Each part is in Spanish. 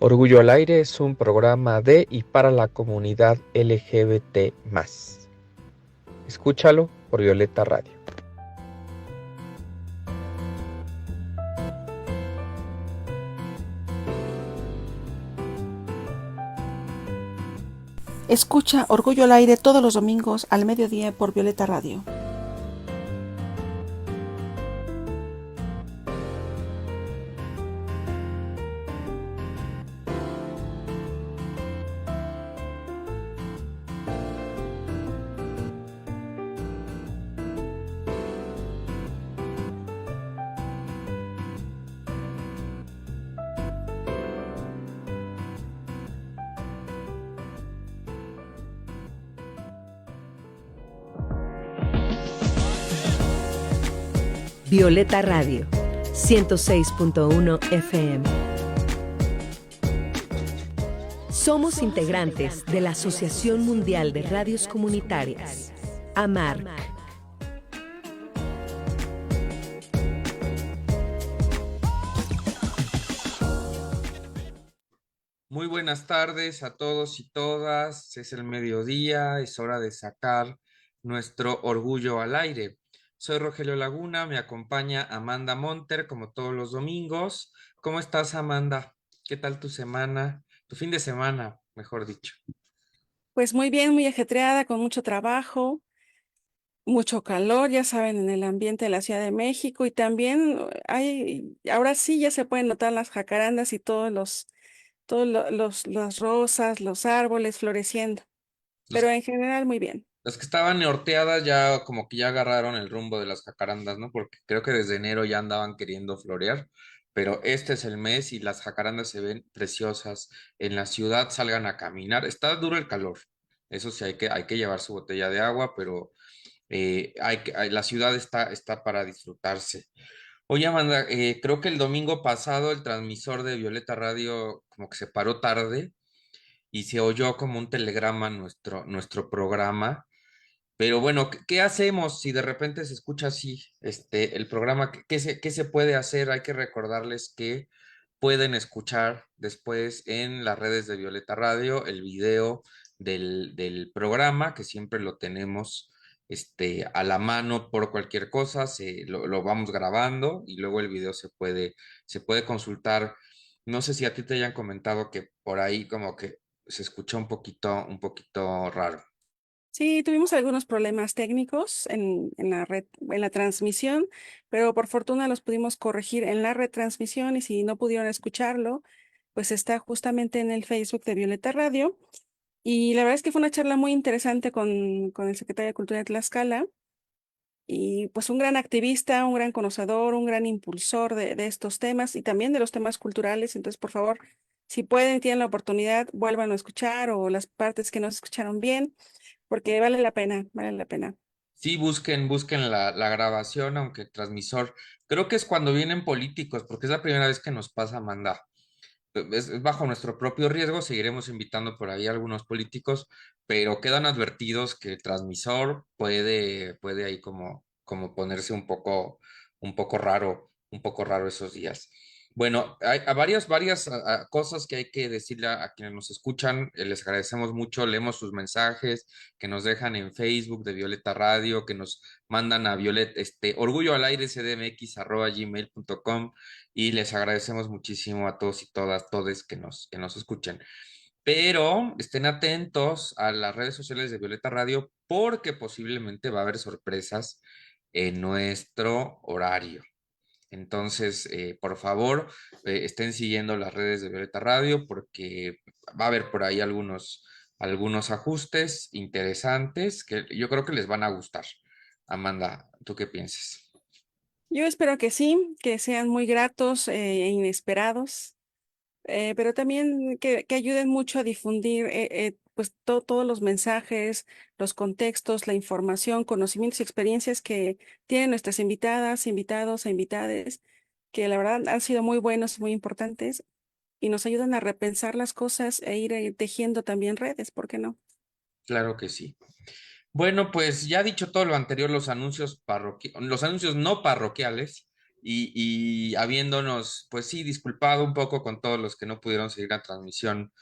Orgullo al Aire es un programa de y para la comunidad LGBT+. Escúchalo por Violeta Radio. Escucha Orgullo al Aire todos los domingos al mediodía por Violeta Radio. Violeta Radio, 106.1 FM. Somos integrantes de la Asociación Mundial de Radios Comunitarias, AMARC. Muy buenas tardes a todos y todas. Es el mediodía, es hora de sacar nuestro orgullo al aire. Soy Rogelio Laguna, me acompaña Amanda Monter como todos los domingos. ¿Cómo estás, Amanda? ¿Qué tal tu semana? Tu fin de semana, mejor dicho. Pues muy bien, muy ajetreada, con mucho trabajo, mucho calor, ya saben, en el ambiente de la Ciudad de México y también ahora sí ya se pueden notar las jacarandas y las rosas, los árboles floreciendo, Los, pero en general muy bien. los que estaban norteadas ya como que ya agarraron el rumbo de las jacarandas, ¿no? Porque creo que desde enero ya andaban queriendo florear, pero este es el mes y las jacarandas se ven preciosas en la ciudad. Salgan a caminar. Está duro el calor. Eso sí, hay que llevar su botella de agua, pero la ciudad está para disfrutarse. Oye, Amanda, creo que el domingo pasado el transmisor de Violeta Radio como que se paró tarde y se oyó como un telegrama nuestro programa. Pero bueno, ¿qué hacemos si de repente se escucha así el programa? ¿Qué se puede hacer? Hay que recordarles que pueden escuchar después en las redes de Violeta Radio el video del programa, que siempre lo tenemos a la mano por cualquier cosa, lo vamos grabando y luego el video se puede consultar. No sé si a ti te hayan comentado que por ahí como que se escucha un poquito raro. Sí, tuvimos algunos problemas técnicos en la red, en la transmisión, pero por fortuna los pudimos corregir en la retransmisión y si no pudieron escucharlo, pues está justamente en el Facebook de Violeta Radio. Y la verdad es que fue una charla muy interesante con el secretario de Cultura de Tlaxcala y pues un gran activista, un gran conocedor, un gran impulsor de estos temas y también de los temas culturales. Entonces, por favor, si pueden, tienen la oportunidad, vuelvan a escuchar o las partes que no se escucharon bien porque vale la pena, vale la pena. Sí, busquen la grabación, aunque el transmisor, creo que es cuando vienen políticos, porque es la primera vez que nos pasa, Amanda. Es bajo nuestro propio riesgo, seguiremos invitando por ahí a algunos políticos, pero quedan advertidos que el transmisor puede ahí como ponerse un poco raro esos días. Bueno, hay varias cosas que hay que decirle a quienes nos escuchan. Les agradecemos mucho, leemos sus mensajes que nos dejan en Facebook de Violeta Radio, que nos mandan a Violet, orgullo al aire cdmx@gmail.com, y les agradecemos muchísimo a todos y todas, todes que nos escuchen. Pero estén atentos a las redes sociales de Violeta Radio porque posiblemente va a haber sorpresas en nuestro horario. Entonces, por favor, estén siguiendo las redes de Violeta Radio porque va a haber por ahí algunos ajustes interesantes que yo creo que les van a gustar. Amanda, ¿tú qué piensas? Yo espero que sí, que sean muy gratos e inesperados, pero también que ayuden mucho a difundir pues todos los mensajes, los contextos, la información, conocimientos y experiencias que tienen nuestras invitadas, invitados e invitades, que la verdad han sido muy buenos y muy importantes y nos ayudan a repensar las cosas e ir tejiendo también redes, ¿por qué no? Claro que sí. Bueno, pues ya dicho todo lo anterior, los anuncios no parroquiales, y habiéndonos, pues sí, disculpado un poco con todos los que no pudieron seguir la transmisión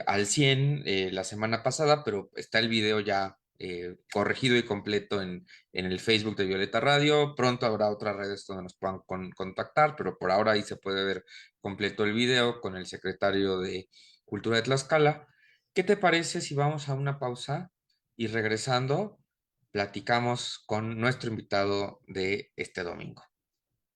al 100 la semana pasada, pero está el video ya corregido y completo en el Facebook de Violeta Radio. Pronto habrá otras redes donde nos puedan contactar, pero por ahora ahí se puede ver completo el video con el secretario de Cultura de Tlaxcala. ¿Qué te parece si vamos a una pausa y regresando platicamos con nuestro invitado de este domingo?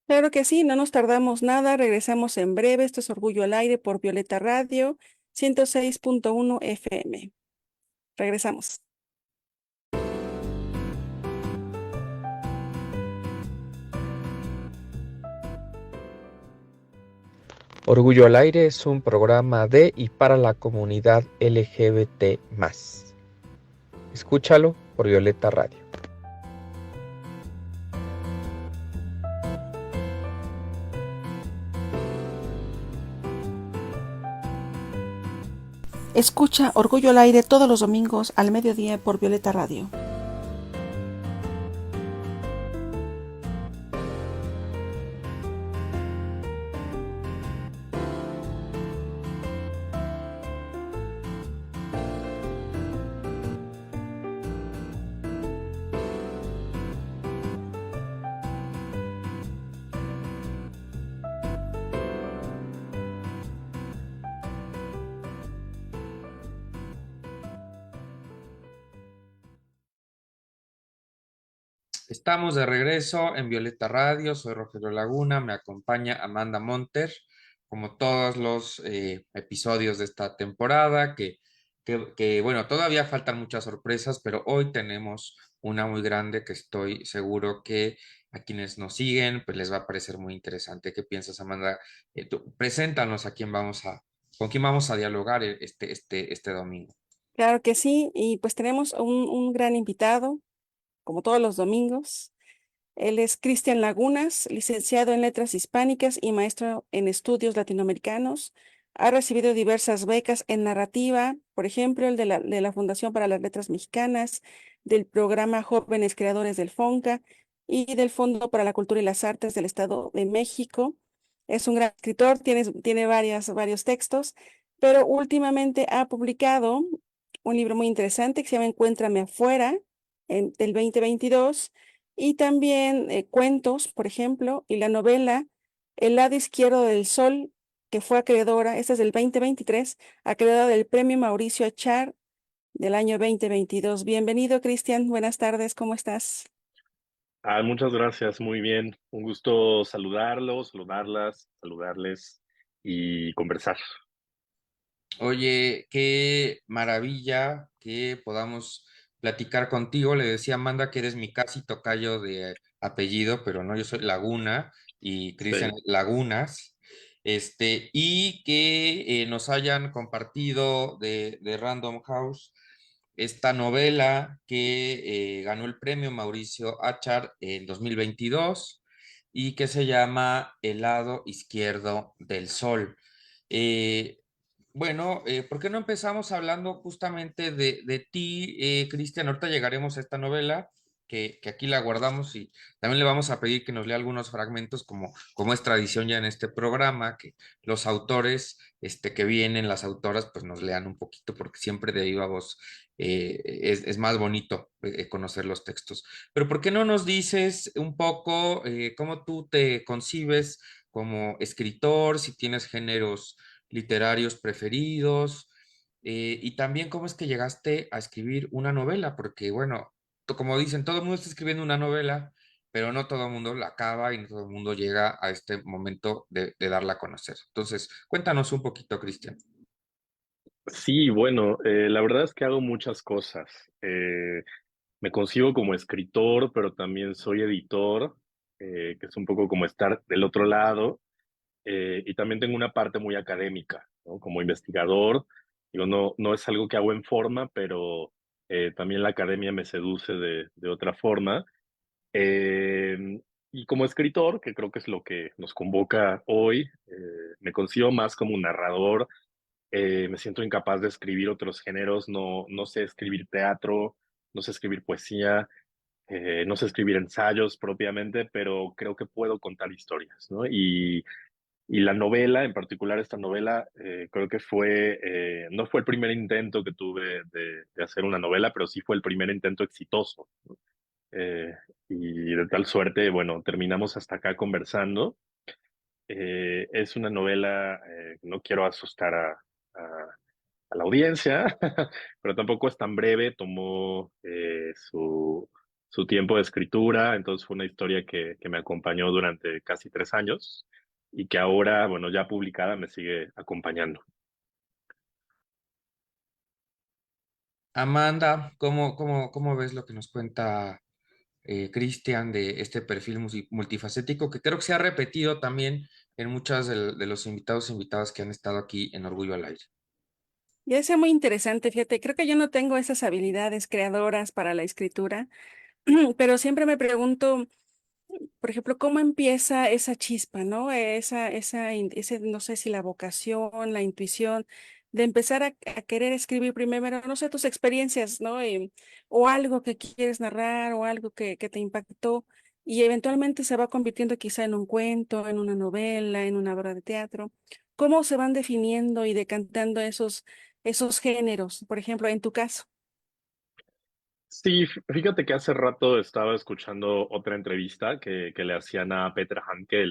Claro que sí, no nos tardamos nada, regresamos en breve. Esto es Orgullo al Aire por Violeta Radio 106.1 FM. Regresamos. Orgullo al Aire es un programa de y para la comunidad LGBT+. Escúchalo por Violeta Radio. Escucha Orgullo al Aire todos los domingos al mediodía por Violeta Radio. Estamos de regreso en Violeta Radio, soy Rogelio Laguna, me acompaña Amanda Monter, como todos los episodios de esta temporada, bueno, todavía faltan muchas sorpresas, pero hoy tenemos una muy grande que estoy seguro que a quienes nos siguen, pues les va a parecer muy interesante. ¿Qué piensas, Amanda? Preséntanos con quién vamos a dialogar este domingo. Claro que sí, y pues tenemos un gran invitado, como todos los domingos. Él es Cristian Lagunas, licenciado en Letras Hispánicas y maestro en Estudios Latinoamericanos. Ha recibido diversas becas en narrativa, por ejemplo, el de la Fundación para las Letras Mexicanas, del programa Jóvenes Creadores del FONCA y del Fondo para la Cultura y las Artes del Estado de México. Es un gran escritor, tiene varios textos, pero últimamente ha publicado un libro muy interesante que se llama Encuéntrame afuera, del 2022 y también cuentos, por ejemplo, y la novela El lado izquierdo del sol, que fue acreedora, esta es del 2023, acreedora del Premio Mauricio Achar del año 2022. Bienvenido, Cristian. Buenas tardes, ¿cómo estás? Muchas gracias, muy bien. Un gusto saludarlos, saludarlas, saludarles y conversar. Oye, qué maravilla que podamos platicar contigo. Le decía a Amanda que eres mi casi tocayo de apellido, pero no, yo soy Laguna y Cristian Sí. Lagunas. Y que nos hayan compartido de Random House esta novela que ganó el premio Mauricio Achar en 2022 y que se llama El lado izquierdo del sol. Eh, ¿Por qué no empezamos hablando justamente de ti, Cristian? Ahorita llegaremos a esta novela que aquí la guardamos y también le vamos a pedir que nos lea algunos fragmentos como es tradición ya en este programa, que los autores que vienen, las autoras, pues nos lean un poquito porque siempre de viva voz es más bonito conocer los textos. Pero ¿por qué no nos dices un poco cómo tú te concibes como escritor, si tienes géneros literarios preferidos, y también cómo es que llegaste a escribir una novela? Porque bueno, como dicen, todo el mundo está escribiendo una novela, pero no todo el mundo la acaba y no todo el mundo llega a este momento de darla a conocer. Entonces, cuéntanos un poquito, Cristian. Sí, bueno, la verdad es que hago muchas cosas. Me concibo como escritor, pero también soy editor, que es un poco como estar del otro lado. Y también tengo una parte muy académica, ¿no? Como investigador. Digo, no es algo que hago en forma, pero también la academia me seduce de otra forma. Eh, y como escritor, que creo que es lo que nos convoca hoy, me considero más como un narrador. Me siento incapaz de escribir otros géneros, no sé escribir teatro, no sé escribir poesía. No sé escribir ensayos propiamente, pero creo que puedo contar historias, ¿no? Y la novela, en particular esta novela, creo que no fue el primer intento que tuve de hacer una novela, pero sí fue el primer intento exitoso, ¿no? Eh, y de tal suerte, bueno, terminamos hasta acá conversando. Es una novela, no quiero asustar a la audiencia, pero tampoco es tan breve, tomó su tiempo de escritura, entonces fue una historia que me acompañó durante casi 3 años y que ahora, bueno, ya publicada me sigue acompañando. Amanda, ¿cómo ves lo que nos cuenta Cristian de este perfil multifacético que creo que se ha repetido también en muchos de los invitados e invitadas que han estado aquí en Orgullo al Aire? Ya es muy interesante, fíjate, creo que yo no tengo esas habilidades creadoras para la escritura, pero siempre me pregunto, por ejemplo, ¿cómo empieza esa chispa, ¿no? No sé si la vocación, la intuición, de empezar a querer escribir primero, no sé, tus experiencias, ¿no? O algo que quieres narrar o algo que te impactó y eventualmente se va convirtiendo quizá en un cuento, en una novela, en una obra de teatro. ¿Cómo se van definiendo y decantando esos géneros, por ejemplo, en tu caso? Sí, fíjate que hace rato estaba escuchando otra entrevista que le hacían a Peter Handke,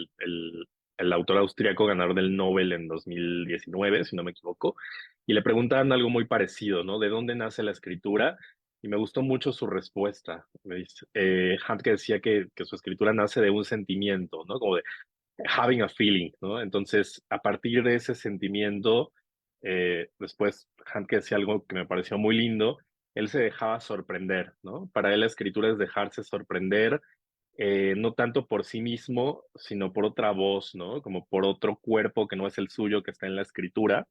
el autor austríaco ganador del Nobel en 2019, si no me equivoco, y le preguntaban algo muy parecido, ¿no? ¿De dónde nace la escritura? Y me gustó mucho su respuesta. Handke decía que su escritura nace de un sentimiento, ¿no? Como de having a feeling, ¿no? Entonces, a partir de ese sentimiento, después Handke decía algo que me pareció muy lindo, él se dejaba sorprender, ¿no? Para él la escritura es dejarse sorprender, no tanto por sí mismo, sino por otra voz, ¿no? Como por otro cuerpo que no es el suyo que está en la escritura.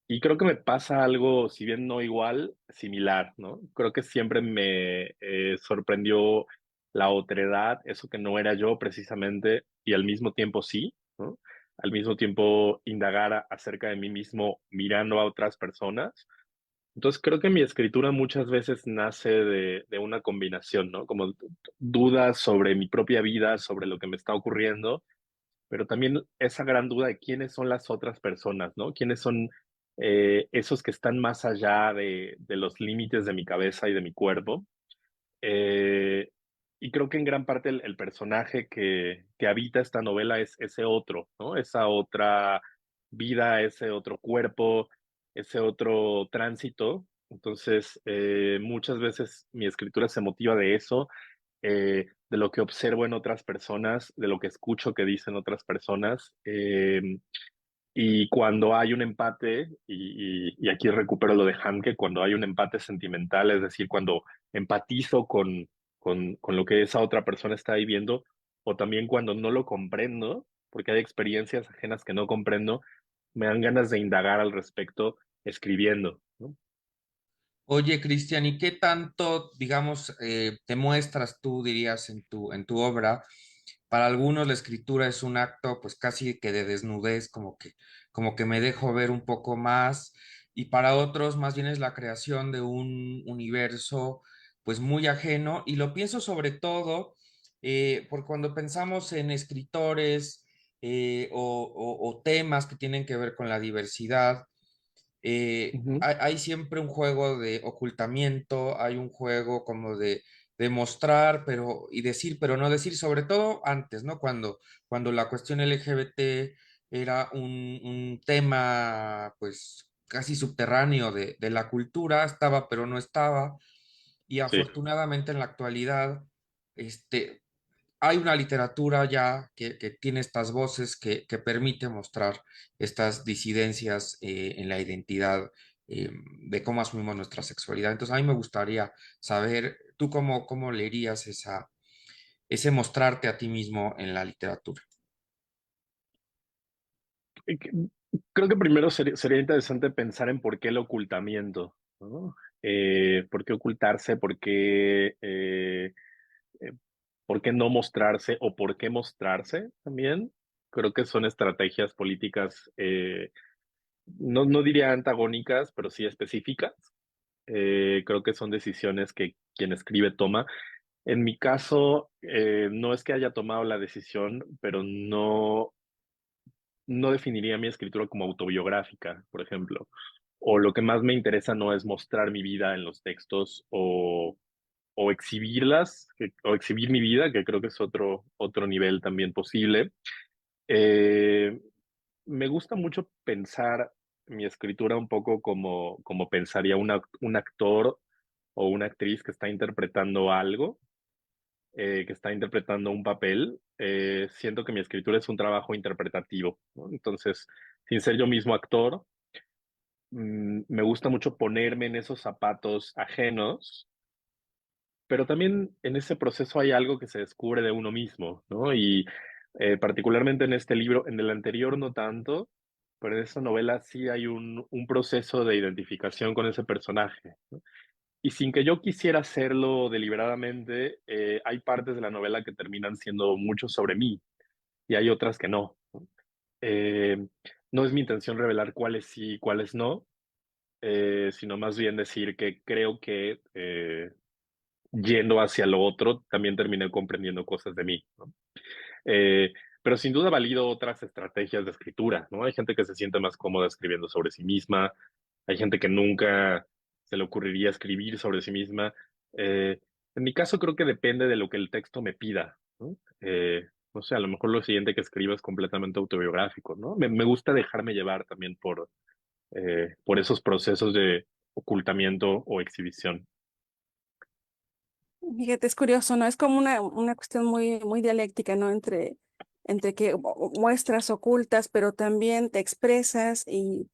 Y creo que me pasa algo, si bien no igual, similar, ¿no? Creo que siempre me sorprendió la otredad, eso que no era yo precisamente, y al mismo tiempo sí, ¿no? Al mismo tiempo indagar acerca de mí mismo mirando a otras personas. Entonces creo que mi escritura muchas veces nace de una combinación, ¿no? Como dudas sobre mi propia vida, sobre lo que me está ocurriendo, pero también esa gran duda de quiénes son las otras personas, ¿no? ¿Quiénes son esos que están más allá de los límites de mi cabeza y de mi cuerpo? Eh, y creo que en gran parte el personaje que habita esta novela es ese otro, ¿no? Esa otra vida, ese otro cuerpo, ese otro tránsito. Entonces, muchas veces mi escritura se motiva de eso, de lo que observo en otras personas, de lo que escucho que dicen otras personas. Y cuando hay un empate, y aquí recupero lo de Hanke, cuando hay un empate sentimental, es decir, cuando empatizo con lo que esa otra persona está viviendo, o también cuando no lo comprendo, porque hay experiencias ajenas que no comprendo, me dan ganas de indagar al respecto escribiendo, ¿no? Oye, Cristian, ¿y qué tanto, digamos, te muestras tú, dirías, en tu obra? Para algunos la escritura es un acto, pues casi que de desnudez, como que me dejo ver un poco más, y para otros más bien es la creación de un universo, pues muy ajeno, y lo pienso sobre todo, porque cuando pensamos en escritores o temas que tienen que ver con la diversidad, Ujú. hay siempre un juego de ocultamiento, hay un juego como de mostrar, pero y decir, pero no decir, sobre todo antes, ¿no? Cuando la cuestión LGBT era un tema, pues, casi subterráneo de la cultura, estaba, pero no estaba, y Sí. afortunadamente en la actualidad, hay una literatura ya que tiene estas voces que permite mostrar estas disidencias en la identidad de cómo asumimos nuestra sexualidad. Entonces, a mí me gustaría saber, ¿tú cómo leerías ese mostrarte a ti mismo en la literatura? Y creo que primero sería interesante pensar en por qué el ocultamiento, ¿no? ¿Por qué ocultarse? Eh, ¿Por qué no mostrarse? ¿O por qué mostrarse también? Creo que son estrategias políticas, no diría antagónicas, pero sí específicas. Creo que son decisiones que quien escribe toma. En mi caso, no es que haya tomado la decisión, pero no definiría mi escritura como autobiográfica, por ejemplo. O lo que más me interesa no es mostrar mi vida en los textos o exhibirlas, o exhibir mi vida, que creo que es otro nivel también posible. Eh, Me gusta mucho pensar mi escritura un poco como pensaría un actor o una actriz que está interpretando algo, que está interpretando un papel. Siento que mi escritura es un trabajo interpretativo, ¿no? Entonces, sin ser yo mismo actor, me gusta mucho ponerme en esos zapatos ajenos, pero también en ese proceso hay algo que se descubre de uno mismo, ¿no? Y particularmente en este libro, en el anterior no tanto, pero en esta novela sí hay un proceso de identificación con ese personaje, ¿no? Y sin que yo quisiera hacerlo deliberadamente, hay partes de la novela que terminan siendo mucho sobre mí y hay otras que no, ¿no? Eh, no es mi intención revelar cuáles sí y cuáles no, sino más bien decir que creo que yendo hacia lo otro, también terminé comprendiendo cosas de mí, ¿no? Eh, pero sin duda valido otras estrategias de escritura, ¿no? Hay gente que se siente más cómoda escribiendo sobre sí misma, hay gente que nunca se le ocurriría escribir sobre sí misma. En mi caso creo que depende de lo que el texto me pida, ¿no? No sé, a lo mejor lo siguiente que escribo es completamente autobiográfico, ¿no? Me gusta dejarme llevar también por esos procesos de ocultamiento o exhibición. Fíjate, es curioso, ¿no? Es como una cuestión muy dialéctica, ¿no? Entre que muestras ocultas, pero también te expresas y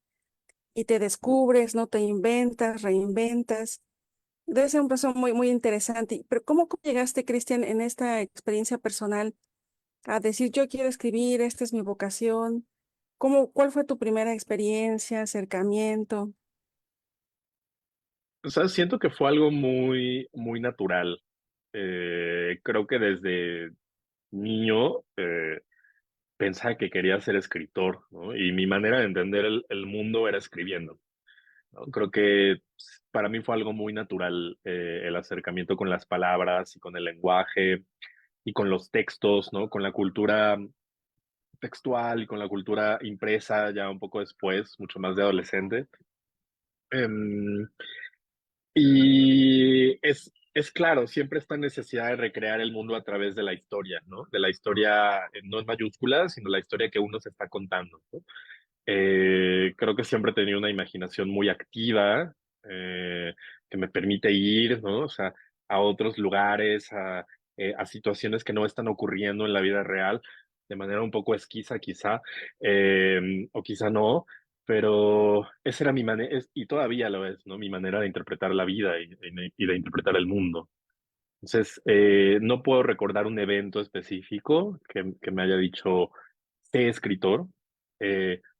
te descubres, ¿no? Te inventas, reinventas. Debe ser un proceso muy interesante. Pero ¿cómo llegaste, Cristian, en esta experiencia personal a decir, yo quiero escribir, esta es mi vocación? ¿Cuál fue tu primera experiencia, acercamiento? O sea, siento que fue algo muy natural. Creo que desde niño pensaba que quería ser escritor, ¿no? Y mi manera de entender el mundo era escribiendo, ¿no? Creo que para mí fue algo muy natural el acercamiento con las palabras y con el lenguaje y con los textos, ¿no? Con la cultura textual y con la cultura impresa ya un poco después, mucho más de adolescente. Em, Y es claro, siempre esta necesidad de recrear el mundo a través de la historia, ¿no? De la historia, no en mayúsculas, sino la historia que uno se está contando, ¿no? Creo que siempre he tenido una imaginación muy activa, eh, que me permite ir, ¿no? O sea, a otros lugares, a situaciones que no están ocurriendo en la vida real, de manera un poco esquiza quizá, o quizá no, pero esa era mi manera, y todavía lo es, ¿no? Mi manera de interpretar la vida y de interpretar el mundo. Entonces, no puedo recordar un evento específico que me haya dicho, sé escritor,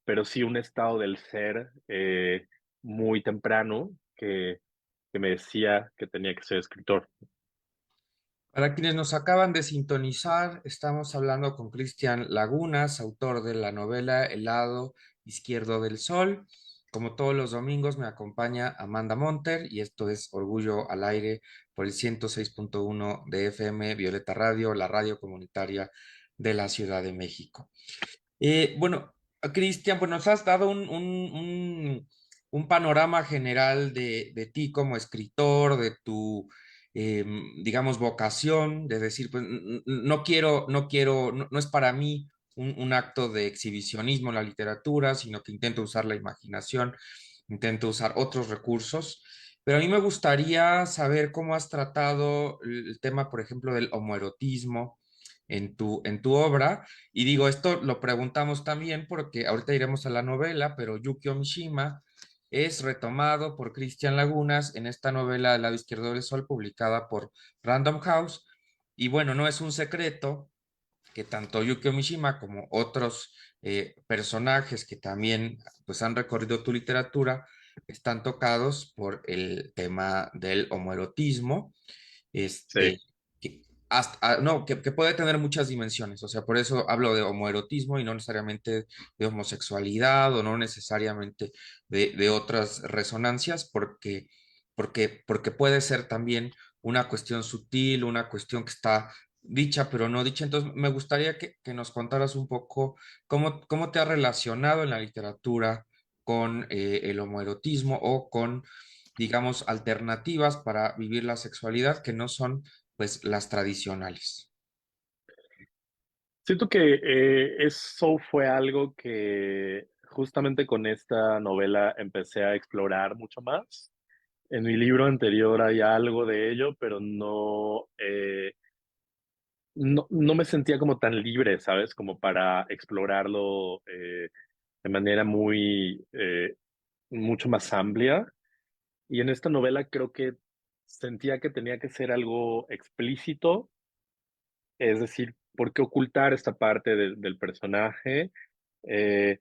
pero sí un estado del ser muy temprano que me decía que tenía que ser escritor. Para quienes nos acaban de sintonizar, estamos hablando con Cristian Lagunas, autor de la novela El lado izquierdo del sol. Como todos los domingos me acompaña Amanda Monter y esto es Orgullo al Aire por el 106.1 de FM Violeta Radio, la radio comunitaria de la Ciudad de México. Bueno, Cristian, pues nos has dado un panorama general de ti como escritor, de tu, digamos, vocación, de decir, pues no es para mí un acto de exhibicionismo en la literatura, sino que intento usar la imaginación, intento usar otros recursos. Pero a mí me gustaría saber cómo has tratado el tema, por ejemplo, del homoerotismo en tu obra. Y digo, esto lo preguntamos también porque ahorita iremos a la novela, pero Yukio Mishima es retomado por Cristian Lagunas en esta novela El lado izquierdo del sol, publicada por Random House. Y bueno, no es un secreto que tanto Yukio Mishima como otros personajes que también pues, han recorrido tu literatura están tocados por el tema del homoerotismo, Sí. este, que puede tener muchas dimensiones, o sea, por eso hablo de homoerotismo y no necesariamente de homosexualidad o no necesariamente de otras resonancias, porque puede ser también una cuestión sutil, una cuestión que está dicha pero no dicha. Entonces, me gustaría que nos contaras un poco cómo te has relacionado en la literatura con el homoerotismo o con, digamos, alternativas para vivir la sexualidad que no son, pues, las tradicionales. Siento que eso fue algo que justamente con esta novela empecé a explorar mucho más. En mi libro anterior hay algo de ello, pero no me sentía como tan libre, ¿sabes? Como para explorarlo de manera mucho más amplia. Y en esta novela creo que sentía que tenía que ser algo explícito, es decir, ¿por qué ocultar esta parte del personaje? Eh,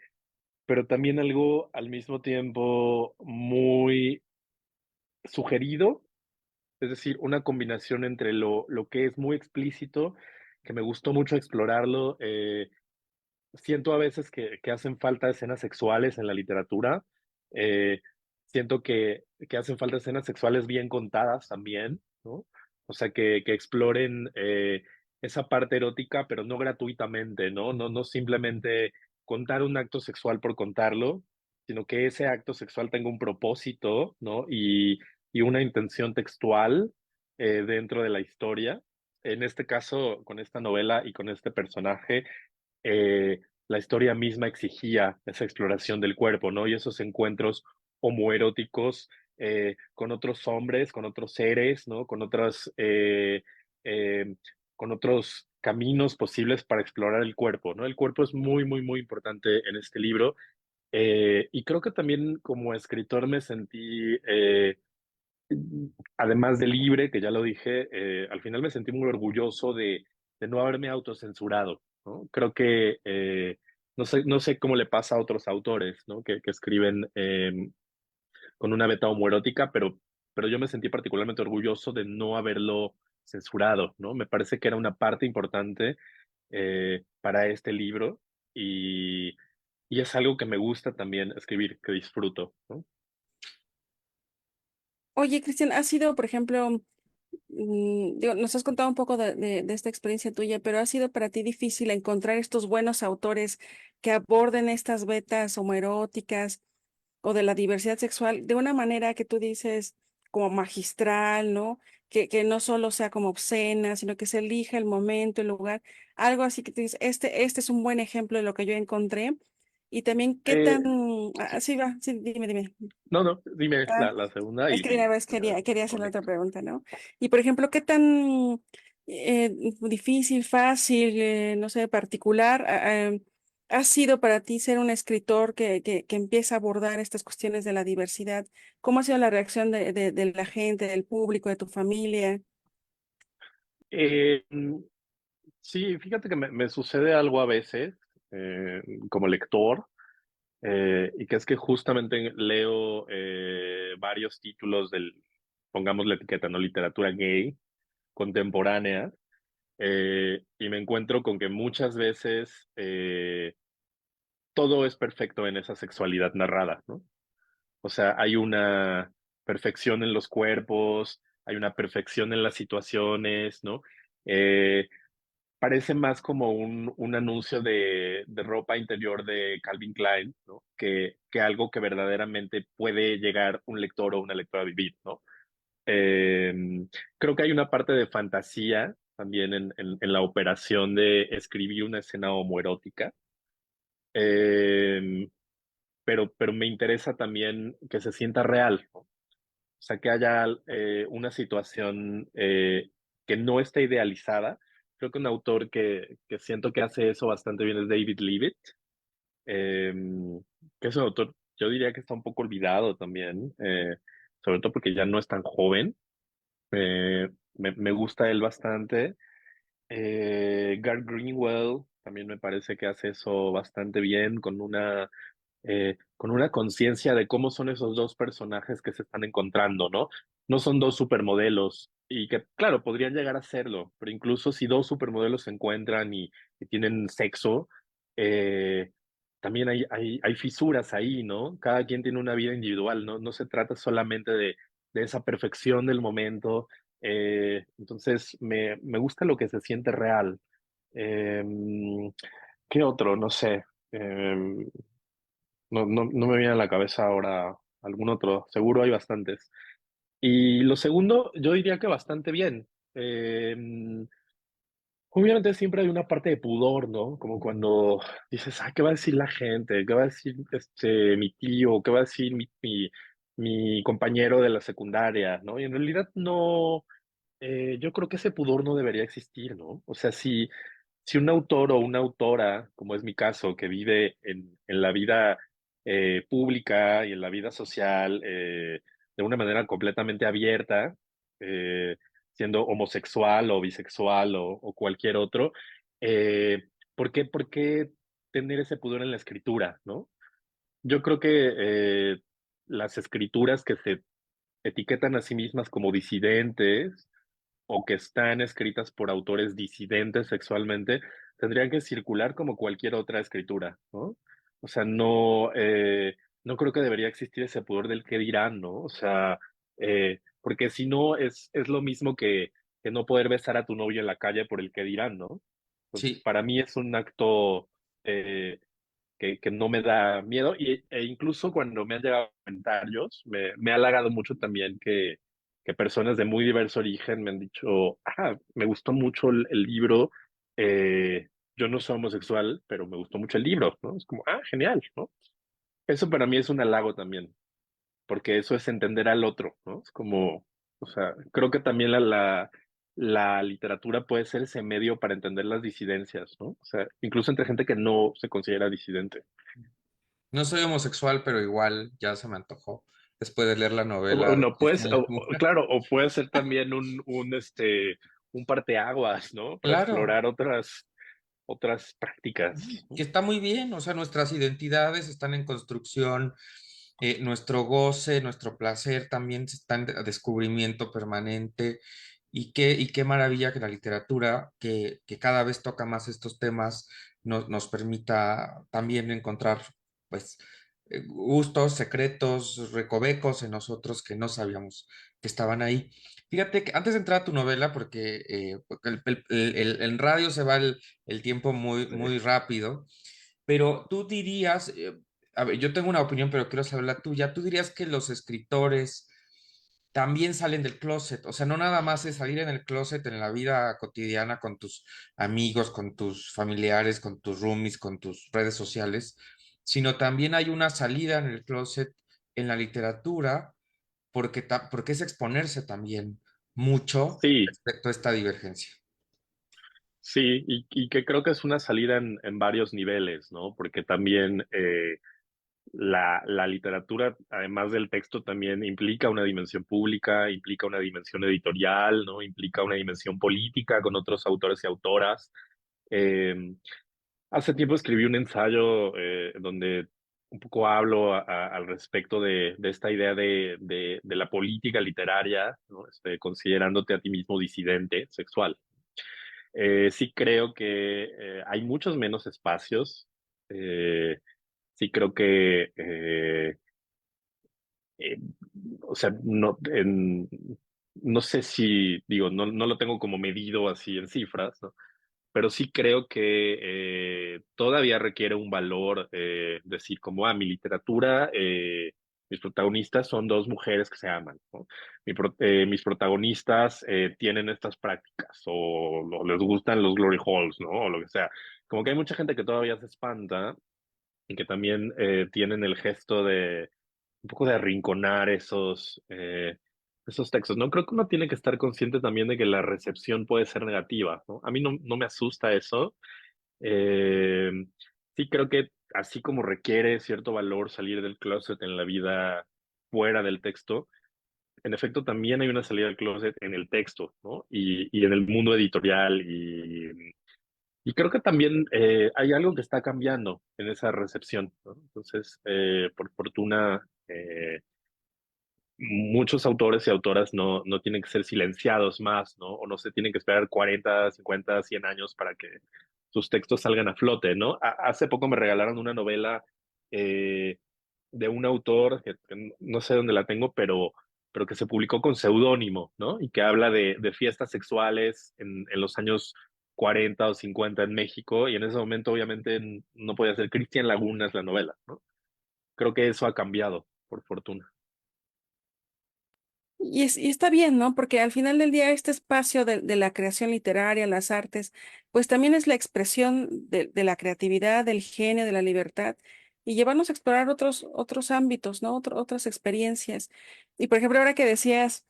pero también algo al mismo tiempo muy sugerido, es decir, una combinación entre lo que es muy explícito, que me gustó mucho explorarlo. Siento a veces que hacen falta escenas sexuales en la literatura. Siento que hacen falta escenas sexuales bien contadas también, ¿no? O sea, que exploren esa parte erótica, pero no gratuitamente, ¿no? No simplemente contar un acto sexual por contarlo, sino que ese acto sexual tenga un propósito, ¿no? Y una intención textual dentro de la historia. En este caso, con esta novela y con este personaje, la historia misma exigía esa exploración del cuerpo, ¿no? Y esos encuentros homoeróticos con otros hombres, con otros seres, ¿no? Eh, con otros caminos posibles para explorar el cuerpo, ¿no? El cuerpo es muy, muy, muy importante en este libro. Y creo que también como escritor me sentí además de libre, que ya lo dije, al final me sentí muy orgulloso de no haberme autocensurado, ¿no? Creo que no sé cómo le pasa a otros autores, ¿no? Que escriben con una beta homoerótica, pero yo me sentí particularmente orgulloso de no haberlo censurado, ¿no? Me parece que era una parte importante para este libro y, y es algo que me gusta también escribir, que disfruto, ¿no? Oye, Cristian, ¿ha sido, por ejemplo, digo, nos has contado un poco de esta experiencia tuya, pero ha sido para ti difícil encontrar estos buenos autores que aborden estas vetas homoeróticas o de la diversidad sexual de una manera que tú dices como magistral, ¿no? Que no solo sea como obscena, sino que se elija el momento, el lugar, algo así que tú dices, este es un buen ejemplo de lo que yo encontré. Y también, ¿qué tan... Eh, Ah, sí. sí, va, sí, dime. No, dime Ah, la segunda es que de una vez y ya quería hacer la otra conecto. pregunta, ¿no? Y por ejemplo, ¿qué tan difícil, fácil, no sé, particular ha sido para ti ser un escritor que empieza a abordar estas cuestiones de la diversidad? ¿Cómo ha sido la reacción de la gente, del público, de tu familia? Eh, mm, sí, fíjate que me sucede algo a veces como lector, y que es que justamente leo varios títulos pongamos la etiqueta, ¿no? Literatura gay contemporánea, y me encuentro con que muchas veces todo es perfecto en esa sexualidad narrada, ¿no? O sea, hay una perfección en los cuerpos, hay una perfección en las situaciones, ¿no? Eh, Parece más como un anuncio de ropa interior de Calvin Klein, ¿no? Que algo que verdaderamente puede llegar un lector o una lectora a vivir, ¿no? Eh, Creo que hay una parte de fantasía también en la operación de escribir una escena homoerótica. Eh, pero me interesa también que se sienta real, ¿no? O sea, que haya una situación que no esté idealizada. Creo que un autor que siento que hace eso bastante bien es David Leavitt, eh, que es un autor, yo diría que está un poco olvidado también, sobre todo porque ya no es tan joven. Me gusta él bastante. Garth Greenwell también me parece que hace eso bastante bien, con una conciencia de cómo son esos dos personajes que se están encontrando, ¿no? No son dos supermodelos y que, claro, podrían llegar a serlo, pero incluso si dos supermodelos se encuentran y tienen sexo, eh, también hay fisuras ahí, ¿no? Cada quien tiene una vida individual, ¿no? No se trata solamente de esa perfección del momento, Entonces, me gusta lo que se siente real. Em, ¿Qué otro? No sé. No me viene a la cabeza ahora algún otro. Seguro hay bastantes. Y lo segundo, yo diría que bastante bien. Obviamente siempre hay una parte de pudor, ¿no? Como cuando dices, ¿qué va a decir la gente? ¿Qué va a decir mi tío? ¿Qué va a decir mi compañero de la secundaria? ¿No? Y en realidad no, yo creo que ese pudor no debería existir, ¿no? O sea, si un autor o una autora, como es mi caso, que vive en la vida pública y en la vida social de una manera completamente abierta, eh, siendo homosexual o bisexual o cualquier otro, eh, por qué tener ese pudor en la escritura, ¿no? Yo creo que las escrituras que se etiquetan a sí mismas como disidentes o que están escritas por autores disidentes sexualmente, tendrían que circular como cualquier otra escritura, ¿no? O sea, no creo que debería existir ese pudor del qué dirán, ¿no? O sea, porque si no es lo mismo que no poder besar a tu novio en la calle por el qué dirán, ¿no? Entonces, Sí, para mí es un acto eh, que no me da miedo e incluso cuando me han llegado comentarios, me ha halagado mucho también que personas de muy diverso origen me han dicho, me gustó mucho el libro, yo no soy homosexual, pero me gustó mucho el libro, ¿no? Es como, genial, ¿no? Eso para mí es un halago también, porque eso es entender al otro, ¿no? Es como, o sea, creo que también la literatura puede ser ese medio para entender las disidencias, ¿no? O sea, incluso entre gente que no se considera disidente. no soy homosexual, pero igual ya se me antojó después de leer la O novela de no puedes, Virginia. claro, o puede ser también un parteaguas, ¿no? Para Claro, explorar otras prácticas. que está muy bien, o sea, nuestras identidades están en construcción, nuestro goce, nuestro placer también está en descubrimiento permanente y qué maravilla que la literatura, que cada vez toca más estos temas, nos permita también encontrar, pues, gustos, secretos, recovecos en nosotros que no sabíamos que estaban ahí. Fíjate que antes de entrar a tu novela, porque en radio se va el tiempo muy, Sí. muy rápido, pero tú dirías, a ver, yo tengo una opinión, pero quiero saber la tuya. ¿Tú dirías que los escritores también salen del closet? O sea, no nada más es salir en el closet en la vida cotidiana con tus amigos, con tus familiares, con tus roomies, con tus redes sociales, sino también hay una salida en el closet en la literatura, porque es exponerse también mucho Sí, respecto a esta divergencia. sí, y que creo que es una salida en varios niveles, ¿no? Porque también la literatura, además del texto, también implica una dimensión pública, implica una dimensión editorial, ¿no? Implica una dimensión política con otros autores y autoras. Eh, Hace tiempo escribí un ensayo donde un poco hablo al respecto de esta idea de la política literaria, ¿no? Considerándote a ti mismo disidente sexual. Sí creo que hay muchos menos espacios. Sí creo que, eh, o sea, no sé si, digo, no lo tengo como medido así en cifras, ¿no? Pero sí creo que todavía requiere un valor decir como, mi literatura, mis protagonistas son dos mujeres que se aman, ¿no? Mis protagonistas tienen estas prácticas o les gustan los glory holes, ¿no? O lo que sea. Como que hay mucha gente que todavía se espanta y que también tienen el gesto de un poco de arrinconar esos textos, ¿no? Creo que uno tiene que estar consciente también de que la recepción puede ser negativa, ¿no? A mí no me asusta eso. Eh, sí creo que así como requiere cierto valor salir del closet en la vida fuera del texto, en efecto también hay una salida del closet en el texto, ¿no? Y en el mundo editorial y creo que también hay algo que está cambiando en esa recepción, ¿no? Entonces, por fortuna, muchos autores y autoras no tienen que ser silenciados más, ¿no? O no se tienen que esperar 40, 50, 100 años para que sus textos salgan a flote, ¿no? Hace poco me regalaron una novela de un autor que no sé dónde la tengo, pero que se publicó con seudónimo, ¿no? Y que habla de fiestas sexuales en los años 40 o 50 en México, y en ese momento obviamente no podía ser Cristian Lagunas la novela, ¿no? Creo que eso ha cambiado, por fortuna. Y está bien, ¿no? Porque al final del día este espacio de la creación literaria, las artes, pues también es la expresión de la creatividad, del genio, de la libertad, y llevarnos a explorar otros ámbitos, ¿no? Otras experiencias. Y por ejemplo, ahora que decías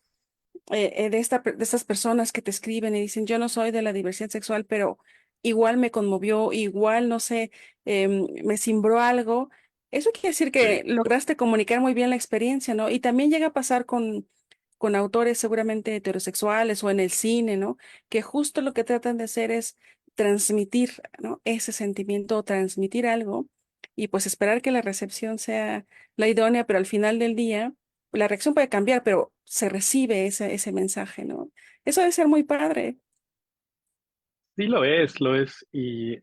de estas personas que te escriben y dicen, yo no soy de la diversidad sexual, pero igual me conmovió, igual, no sé, me cimbró algo. Eso quiere decir que Sí. lograste comunicar muy bien la experiencia, ¿no? Y también llega a pasar con autores seguramente heterosexuales o en el cine, ¿no? Que justo lo que tratan de hacer es transmitir, ¿no? Ese sentimiento o transmitir algo y pues esperar que la recepción sea la idónea, pero al final del día la reacción puede cambiar, pero se recibe ese mensaje, ¿no? Eso debe ser muy padre. Sí, lo es, lo es. Y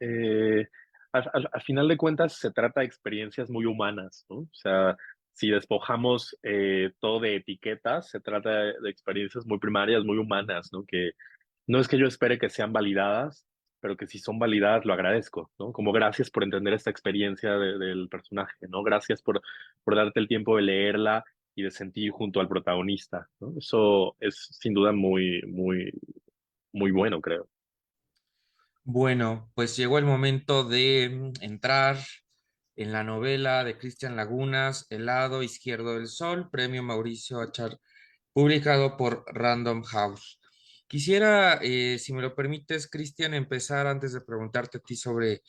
al final de cuentas se trata de experiencias muy humanas, ¿no? O sea, si despojamos todo de etiquetas, se trata de experiencias muy primarias, muy humanas, ¿no? Que no es que yo espere que sean validadas, pero que si son validadas lo agradezco, ¿no? Como gracias por entender esta experiencia del personaje, ¿no? Gracias por darte el tiempo de leerla y de sentir junto al protagonista, ¿no? Eso es sin duda muy, muy, muy bueno, creo. Bueno, pues llegó el momento de entrar en la novela de Cristian Lagunas, El lado izquierdo del sol, premio Mauricio Achar, publicado por Random House. Quisiera, si me lo permites, Cristian, empezar antes de preguntarte a ti sobre